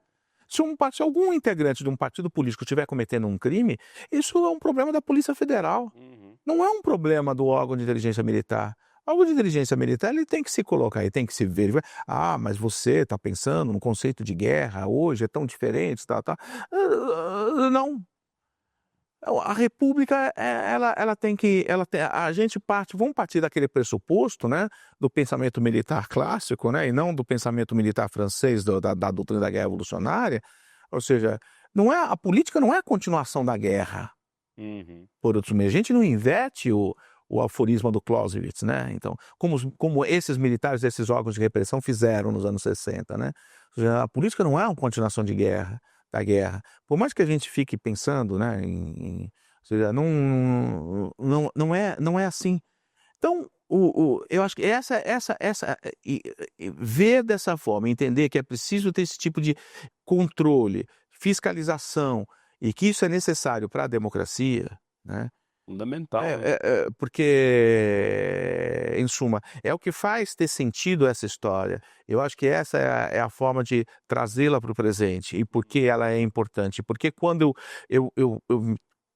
Se algum integrante de um partido político estiver cometendo um crime, isso é um problema da Polícia Federal. Não é um problema do órgão de inteligência militar. O órgão de inteligência militar ele tem que se colocar, ele tem que se verificar. Mas você está pensando no conceito de guerra hoje, é tão diferente, tá. Não. A República, ela tem que, vamos partir daquele pressuposto, né, do pensamento militar clássico, né, e não do pensamento militar francês da doutrina da guerra revolucionária. Ou seja, a política não é a continuação da guerra. Por outros meios, a gente não inverte o aforisma do Clausewitz, né? Então, como esses militares, esses órgãos de repressão fizeram nos anos 60, né? Ou seja, a política não é uma continuação da guerra. Por mais que a gente fique pensando, né, ou seja, não é assim. Então, eu acho que ver dessa forma, entender que é preciso ter esse tipo de controle, fiscalização, e que isso é necessário para a democracia, né? Fundamental. Porque, em suma, é o que faz ter sentido essa história. Eu acho que essa é a forma de trazê-la para o presente e por que ela é importante. Porque quando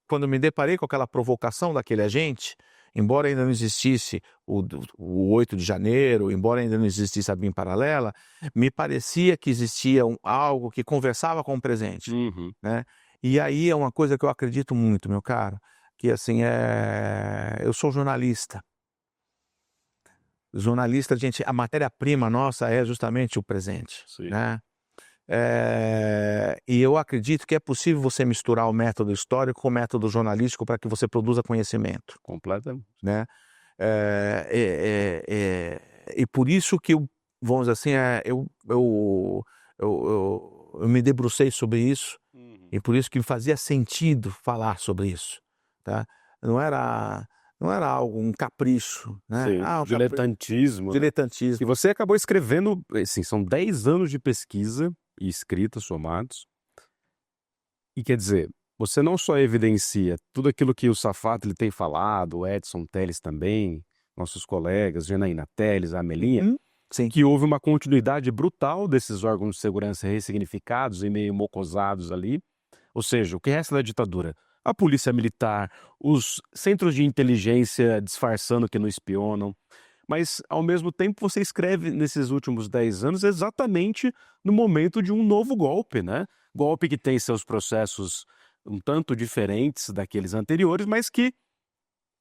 quando me deparei com aquela provocação daquele agente, embora ainda não existisse o 8 de janeiro, embora ainda não existisse a BIM paralela, me parecia que existia algo que conversava com o presente, né? E aí é uma coisa que eu acredito muito, meu caro, que assim, eu sou jornalista. Jornalista, a matéria-prima nossa é justamente o presente, né? E eu acredito que é possível você misturar o método histórico com o método jornalístico para que você produza conhecimento. Completamente. Né? E por isso que, vamos dizer assim, eu me debrucei sobre isso, e por isso que fazia sentido falar sobre isso. Tá? Não não era algo, um capricho, né? Sim, Um diletantismo. E diletantismo. você acabou escrevendo, assim, são 10 anos de pesquisa e escrita somados. E quer dizer, você não só evidencia tudo aquilo que o Safato ele tem falado, o Edson Telles também, nossos colegas, Janaína Telles, a Amelinha, Sim. que houve uma continuidade brutal desses órgãos de segurança ressignificados e meio mocosados ali. Ou seja, o que resta da ditadura? A polícia militar, os centros de inteligência disfarçando que não espionam. Mas, ao mesmo tempo, você escreve nesses últimos 10 anos exatamente no momento de um novo golpe, né? Golpe que tem seus processos um tanto diferentes daqueles anteriores, mas que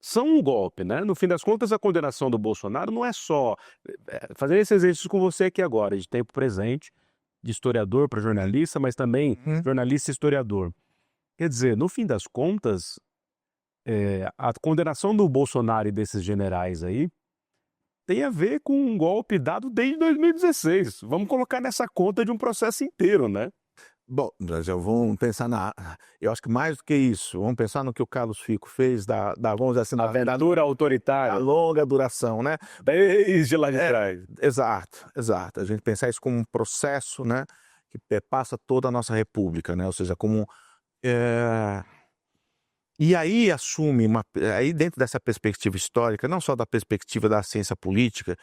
são um golpe, né? No fim das contas, a condenação do Bolsonaro não é só fazer esse exercício com você aqui agora, de tempo presente, de historiador para jornalista, mas também jornalista e historiador. Quer dizer, no fim das contas, a condenação do Bolsonaro e desses generais aí tem a ver com um golpe dado desde 2016. Vamos colocar nessa conta de um processo inteiro, né? Bom, já vamos pensar eu acho que mais do que isso, vamos pensar no que o Carlos Fico fez vamos dizer assim, Aventura autoritária. da longa duração, né? Desde lá de trás. Exato. A gente pensar isso como um processo, né, que perpassa toda a nossa república, né? Ou seja, como e aí aí dentro dessa perspectiva histórica, não só da perspectiva da ciência política,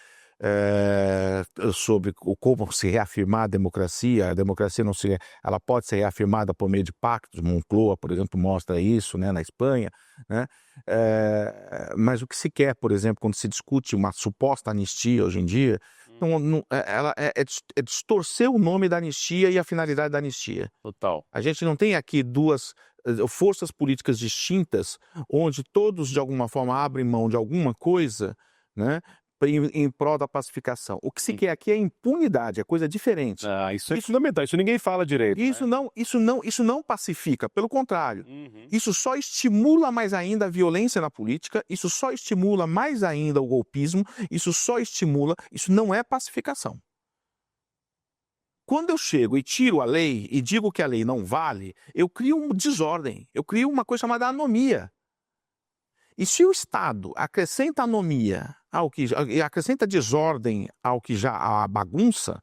sobre como se reafirmar a democracia não ela pode ser reafirmada por meio de pactos. Moncloa, por exemplo, mostra isso, né, na Espanha, né? Mas o que se quer, por exemplo, quando se discute uma suposta anistia hoje em dia, ela é distorcer o nome da anistia e a finalidade da anistia. Total. A gente não tem aqui duas forças políticas distintas, onde todos de alguma forma abrem mão de alguma coisa, né, em prol da pacificação. O que se quer aqui é impunidade, é coisa diferente. Isso é fundamental, isso ninguém fala direito. Isso não pacifica, pelo contrário. Isso só estimula mais ainda a violência na política, isso só estimula mais ainda o golpismo, isso não é pacificação. Quando eu chego e tiro a lei e digo que a lei não vale, eu crio uma desordem, eu crio uma coisa chamada anomia. E se o Estado acrescenta anomia acrescenta desordem à bagunça,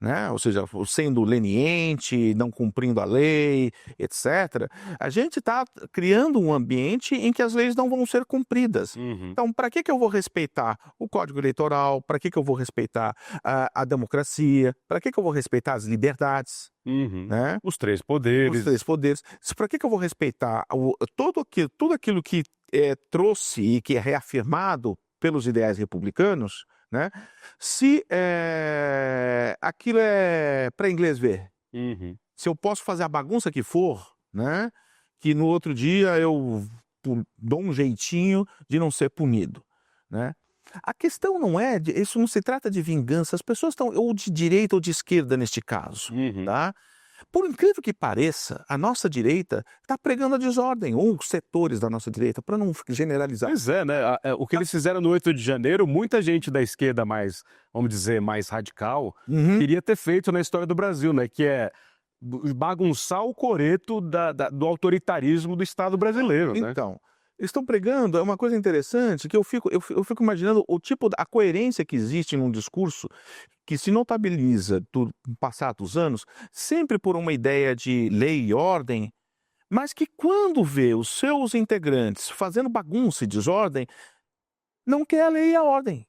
né? Ou seja, sendo leniente, não cumprindo a lei, etc., a gente está criando um ambiente em que as leis não vão ser cumpridas. Então, para que eu vou respeitar o Código Eleitoral? Para que eu vou respeitar a democracia? Para que eu vou respeitar as liberdades? Né? Os três poderes. Para que eu vou respeitar tudo aquilo que trouxe e que é reafirmado pelos ideais republicanos, né? Se aquilo é para inglês ver, se eu posso fazer a bagunça que for, né? Que no outro dia eu dou um jeitinho de não ser punido, né? A questão não isso não se trata de vingança, as pessoas estão ou de direita ou de esquerda neste caso, tá? Por incrível que pareça, a nossa direita está pregando a desordem, ou setores da nossa direita, para não generalizar. Pois é, né? O que eles fizeram no 8 de janeiro, muita gente da esquerda mais, vamos dizer, mais radical, queria ter feito na história do Brasil, né? Que é bagunçar o coreto do autoritarismo do Estado brasileiro, né? Então, estão pregando, é uma coisa interessante, que eu fico imaginando a coerência que existe num discurso que se notabiliza do passar dos anos, sempre por uma ideia de lei e ordem, mas que quando vê os seus integrantes fazendo bagunça e desordem, não quer a lei e a ordem.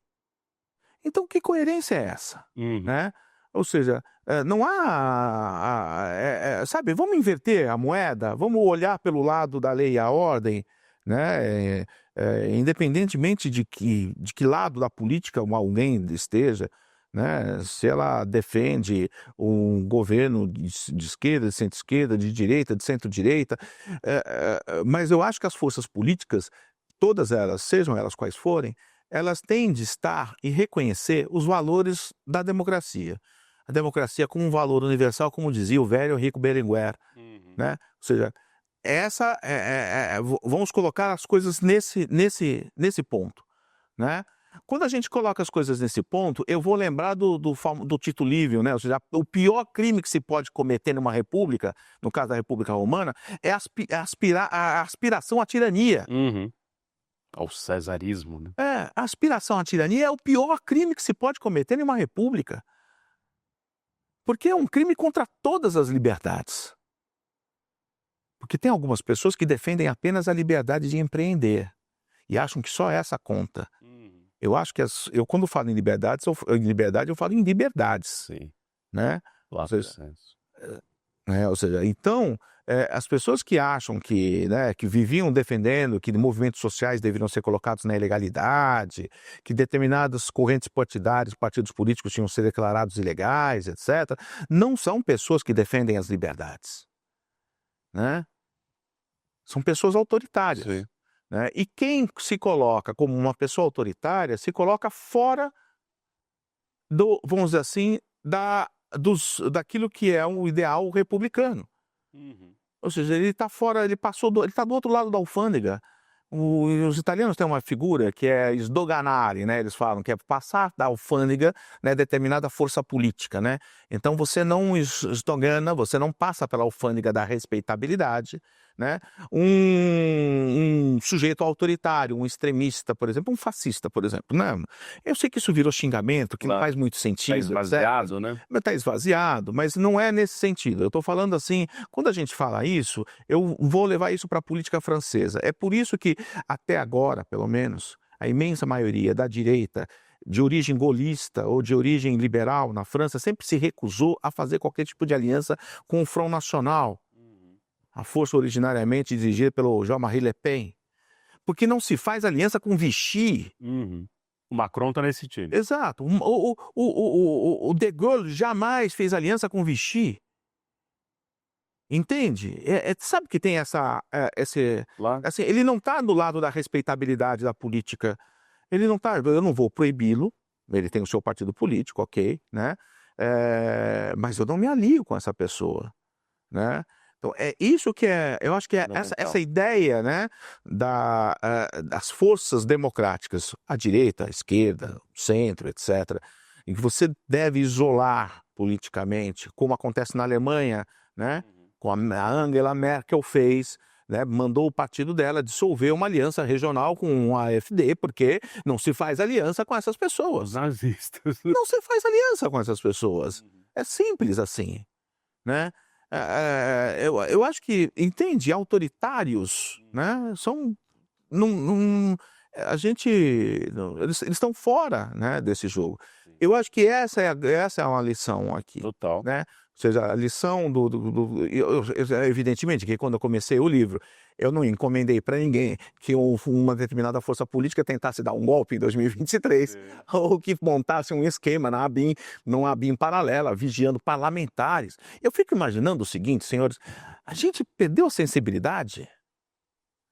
Então, que coerência é essa? Né? Ou seja, não sabe, vamos inverter a moeda, vamos olhar pelo lado da lei e a ordem, né? Independentemente de que lado da política alguém esteja, né? Se ela defende um governo de esquerda, de centro-esquerda, de direita, de centro-direita, mas eu acho que as forças políticas, todas elas, sejam elas quais forem, elas têm de estar e reconhecer os valores da democracia. A democracia como um valor universal, como dizia o velho Rico Berlinguer, né? Ou seja, vamos colocar as coisas nesse ponto, né? Quando a gente coloca as coisas nesse ponto, eu vou lembrar do Tito Livio, né? Ou seja, o pior crime que se pode cometer numa república, no caso da República Romana, é a aspiração à tirania. Ao cesarismo, né? A aspiração à tirania é o pior crime que se pode cometer em uma república. Porque é um crime contra todas as liberdades. Porque tem algumas pessoas que defendem apenas a liberdade de empreender e acham que só essa conta. Eu acho que eu quando falo em liberdade, eu falo em liberdades, Sim. né? Lá Ou seja, então, as pessoas que acham que, né, que viviam defendendo que movimentos sociais deveriam ser colocados na ilegalidade, que determinadas correntes partidárias, partidos políticos tinham que ser declarados ilegais, etc., não são pessoas que defendem as liberdades, né? São pessoas autoritárias. Sim. Né? E quem se coloca como uma pessoa autoritária se coloca fora vamos dizer assim, daquilo que é um ideal republicano. Ou seja, ele está fora, ele está do outro lado da alfândega. Os italianos têm uma figura que é sdoganare, né? Eles falam que é passar da alfândega, né, determinada força política, né? Então você não esdogana, você não passa pela alfândega da respeitabilidade, né? Um sujeito autoritário, um extremista, por exemplo, um fascista, por exemplo, né? Eu sei que isso virou xingamento, que não faz muito sentido. Está esvaziado, né? Está esvaziado, mas não é nesse sentido. Eu estou falando assim, quando a gente fala isso, eu vou levar isso para a política francesa. É por isso que, até agora, pelo menos, a imensa maioria da direita, de origem gaullista ou de origem liberal na França, sempre se recusou a fazer qualquer tipo de aliança com o Front National, a força originariamente dirigida pelo Jean-Marie Le Pen, porque não se faz aliança com Vichy. O Macron está nesse time. Exato. O De Gaulle jamais fez aliança com Vichy. Entende? Sabe que tem assim, ele não está do lado da respeitabilidade da política. Ele não está. Eu não vou proibi-lo. Ele tem o seu partido político, ok, né? Mas eu não me alio com essa pessoa, né? Então, é isso que eu acho que é essa ideia, né, das forças democráticas, a direita, a esquerda, o centro, etc., em que você deve isolar politicamente, como acontece na Alemanha, né, como a Angela Merkel fez, né, mandou o partido dela dissolver uma aliança regional com a AfD, porque não se faz aliança com essas pessoas. Os nazistas. Não se faz aliança com essas pessoas. É simples assim, né? Eu acho que, entende, autoritários, né, são, eles estão fora, né, desse jogo. Eu acho que essa é uma lição aqui. Total. Né? Ou seja, a lição evidentemente que quando eu comecei o livro, eu não encomendei para ninguém que uma determinada força política tentasse dar um golpe em 2023, ou que montasse um esquema num ABIN paralela, vigiando parlamentares. Eu fico imaginando o seguinte, senhores, a gente perdeu a sensibilidade?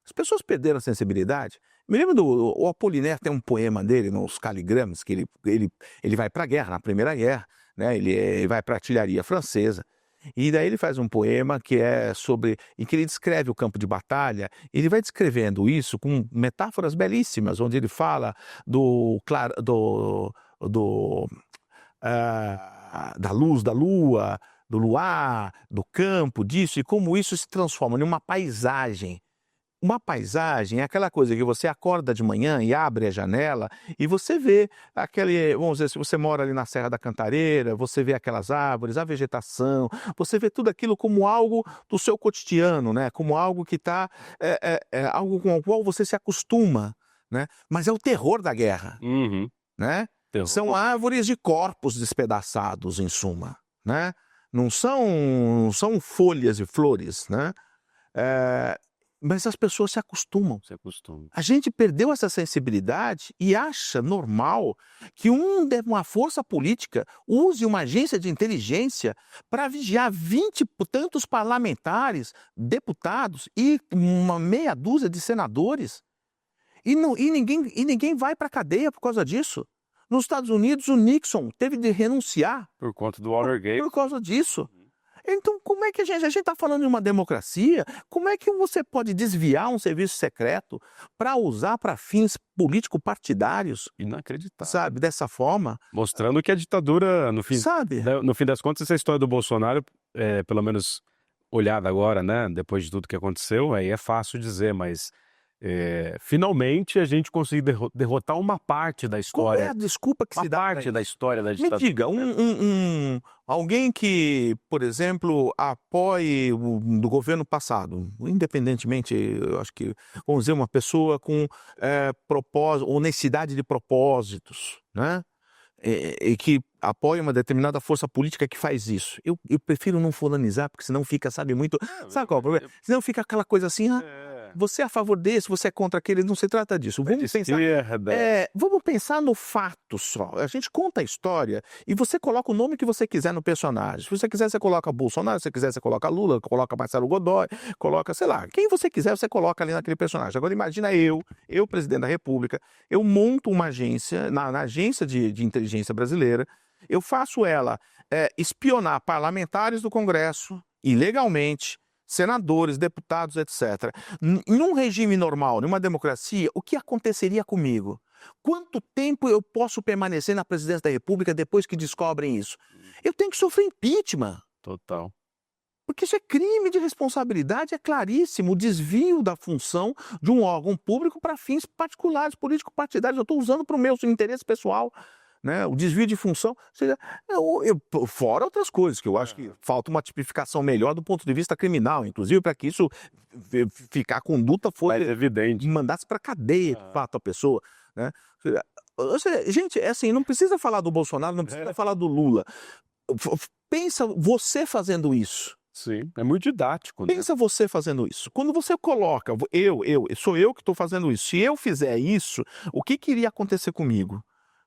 As pessoas perderam a sensibilidade? Me lembro o Apollinaire tem um poema dele, nos Caligrames, que ele vai para a guerra, na Primeira Guerra, né? Ele vai para a artilharia francesa, e daí ele faz um poema que é em que ele descreve o campo de batalha. Ele vai descrevendo isso com metáforas belíssimas, onde ele fala da luz da lua, do luar, do campo, disso, e como isso se transforma em uma paisagem. Uma paisagem é aquela coisa que você acorda de manhã e abre a janela e você vê vamos dizer, se você mora ali na Serra da Cantareira, você vê aquelas árvores, a vegetação, você vê tudo aquilo como algo do seu cotidiano, né? Como algo que está, algo com o qual você se acostuma, né? Mas é o terror da guerra, né? São árvores de corpos despedaçados, em suma, né? Não são folhas e flores, né? Mas as pessoas se acostumam. A gente perdeu essa sensibilidade e acha normal que uma força política use uma agência de inteligência para vigiar 20 e tantos parlamentares, deputados e uma meia dúzia de senadores. E ninguém vai para a cadeia por causa disso. Nos Estados Unidos, o Nixon teve de renunciar por conta do Watergate. Por causa disso. Então, como é que a gente está falando de uma democracia? Como é que você pode desviar um serviço secreto para usar para fins político-partidários? Inacreditável. Sabe, dessa forma. Mostrando que a ditadura, no fim das contas, essa história do Bolsonaro, pelo menos olhada agora, né, depois de tudo que aconteceu, aí é fácil dizer, mas finalmente a gente conseguiu derrotar uma parte da Qual é história. a desculpa que Uma se dá pra parte isso? da história da Me ditadura. diga, alguém que, por exemplo, apoie do governo passado, independentemente, eu acho que, vamos dizer, uma pessoa com propósito, honestidade de propósitos, né? E que apoia uma determinada força política que faz isso. Eu prefiro não fulanizar, porque senão fica, sabe, muito... Sabe qual é o problema? Senão fica aquela coisa assim, você é a favor desse, você é contra aquele, não se trata disso. Vamos pensar, vamos pensar no fato só. A gente conta a história e você coloca o nome que você quiser no personagem. Se você quiser, você coloca Bolsonaro, se você quiser, você coloca Lula, coloca Marcelo Godoy, coloca, sei lá, quem você quiser, você coloca ali naquele personagem. Agora imagina eu, presidente da República, eu monto uma agência, na agência de inteligência brasileira, eu faço ela espionar parlamentares do Congresso, ilegalmente, senadores, deputados, etc. Em um regime normal, numa democracia, o que aconteceria comigo? Quanto tempo eu posso permanecer na presidência da República depois que descobrem isso? Eu tenho que sofrer impeachment. Total. Porque isso é crime de responsabilidade, é claríssimo, o desvio da função de um órgão público para fins particulares, político-partidários. Eu estou usando para o meu interesse pessoal. Né? O desvio de função, ou seja, fora outras coisas, que eu acho que falta uma tipificação melhor do ponto de vista criminal, inclusive para que isso ficar a conduta fosse evidente, mandasse para cadeia, de fato, a pessoa. Né? Ou seja, gente, é assim, não precisa falar do Bolsonaro, não precisa falar do Lula. Pensa você fazendo isso. Sim, é muito didático. Né? Pensa você fazendo isso. Quando você coloca, sou eu que estou fazendo isso. Se eu fizer isso, o que iria acontecer comigo?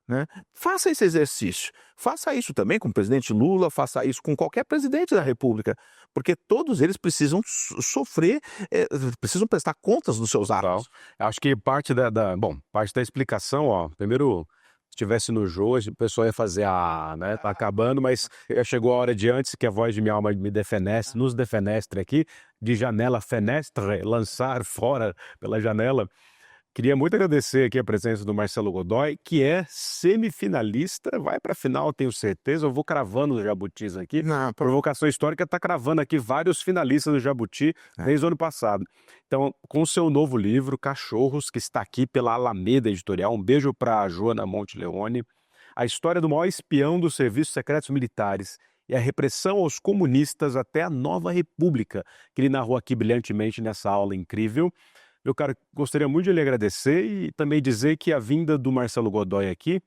Né? Faça esse exercício, faça isso também com o presidente Lula, faça isso com qualquer presidente da República, porque todos eles precisam sofrer, precisam prestar contas dos seus atos. Acho que parte parte da explicação, primeiro, se estivesse no jogo, o pessoal ia fazer né, tá acabando, mas chegou a hora de antes que a voz de minha alma me defenestre, nos defenestre aqui, de janela fenestre, lançar fora pela janela. Queria muito agradecer aqui a presença do Marcelo Godoy, que é semifinalista, vai para a final, tenho certeza. Eu vou cravando os jabutis aqui. Provocação Histórica está cravando aqui vários finalistas do Jabuti desde o ano passado. Então, com o seu novo livro, Cachorros, que está aqui pela Alameda Editorial, um beijo para a Joana Monteleone, a história do maior espião dos serviços secretos militares e a repressão aos comunistas até a nova república, que ele narrou aqui brilhantemente nessa aula incrível. Meu caro, gostaria muito de lhe agradecer e também dizer que a vinda do Marcelo Godoy aqui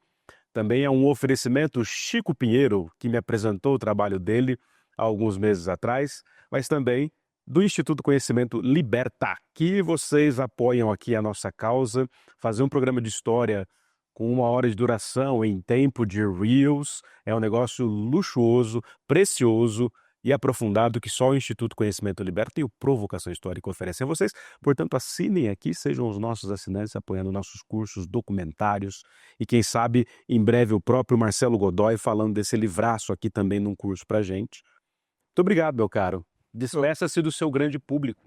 também é um oferecimento Chico Pinheiro, que me apresentou o trabalho dele há alguns meses atrás, mas também do Instituto Conhecimento Liberta, que vocês apoiam aqui a nossa causa, fazer um programa de história com 1 hora de duração em tempo de Reels, é um negócio luxuoso, precioso, e aprofundado que só o Instituto Conhecimento Liberta e o Provocação Histórica oferecem a vocês. Portanto, assinem aqui, sejam os nossos assinantes apoiando nossos cursos, documentários e quem sabe em breve o próprio Marcelo Godoy falando desse livraço aqui também num curso pra gente. Muito obrigado, meu caro. Despeça-se do seu grande público.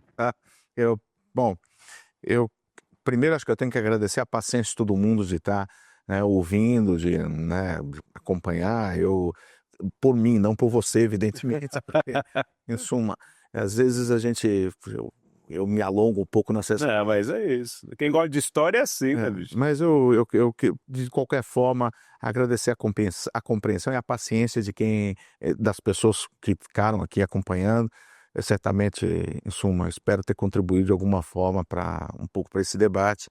Primeiro acho que eu tenho que agradecer a paciência de todo mundo de estar ouvindo, de acompanhar. Por mim, não por você, evidentemente, porque, em suma, às vezes eu me alongo um pouco nessa... mas é isso. Quem gosta de história é assim, né, bicho? Mas eu, de qualquer forma, agradecer a compreensão e a paciência das pessoas que ficaram aqui acompanhando. Eu, certamente, em suma, espero ter contribuído de alguma forma um pouco para esse debate.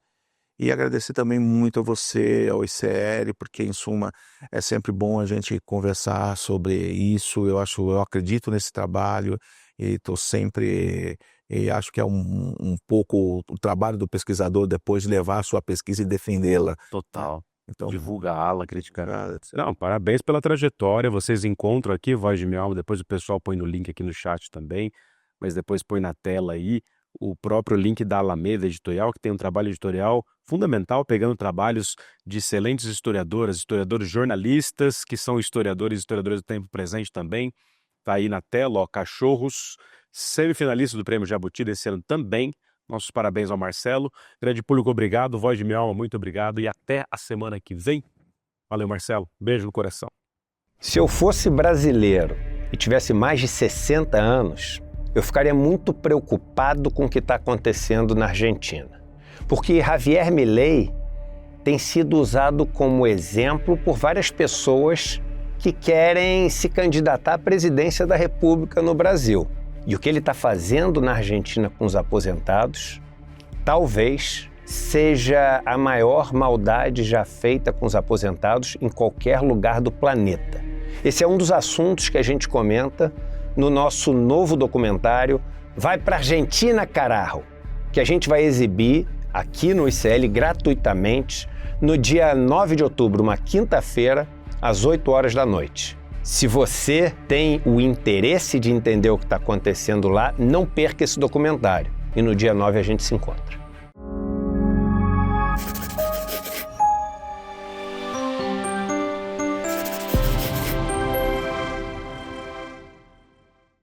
E agradecer também muito a você, ao ICL, porque, em suma, é sempre bom a gente conversar sobre isso. Eu acredito nesse trabalho e estou sempre... E acho que é um pouco o trabalho do pesquisador depois de levar a sua pesquisa e defendê-la. Total. Então, divulgá-la, criticar. Não, parabéns pela trajetória. Vocês encontram aqui Voz de Minha Alma, depois o pessoal põe no link aqui no chat também, mas depois põe na tela aí o próprio link da Alameda Editorial, que tem um trabalho editorial fundamental, pegando trabalhos de excelentes historiadoras, historiadores jornalistas, que são historiadores do tempo presente também. Tá aí na tela, Cachorros, semifinalista do Prêmio Jabuti desse ano também. Nossos parabéns ao Marcelo. Grande público, obrigado. Voz de Minha Alma, muito obrigado. E até a semana que vem. Valeu, Marcelo. Beijo no coração. Se eu fosse brasileiro e tivesse mais de 60 anos, eu ficaria muito preocupado com o que está acontecendo na Argentina. Porque Javier Milei tem sido usado como exemplo por várias pessoas que querem se candidatar à presidência da República no Brasil. E o que ele está fazendo na Argentina com os aposentados talvez seja a maior maldade já feita com os aposentados em qualquer lugar do planeta. Esse é um dos assuntos que a gente comenta no nosso novo documentário Vai pra Argentina, Carajo, que a gente vai exibir aqui no ICL gratuitamente no dia 9 de outubro, uma quinta-feira, às 8 horas da noite. Se você tem o interesse de entender o que está acontecendo lá, não perca esse documentário. E no dia 9 a gente se encontra.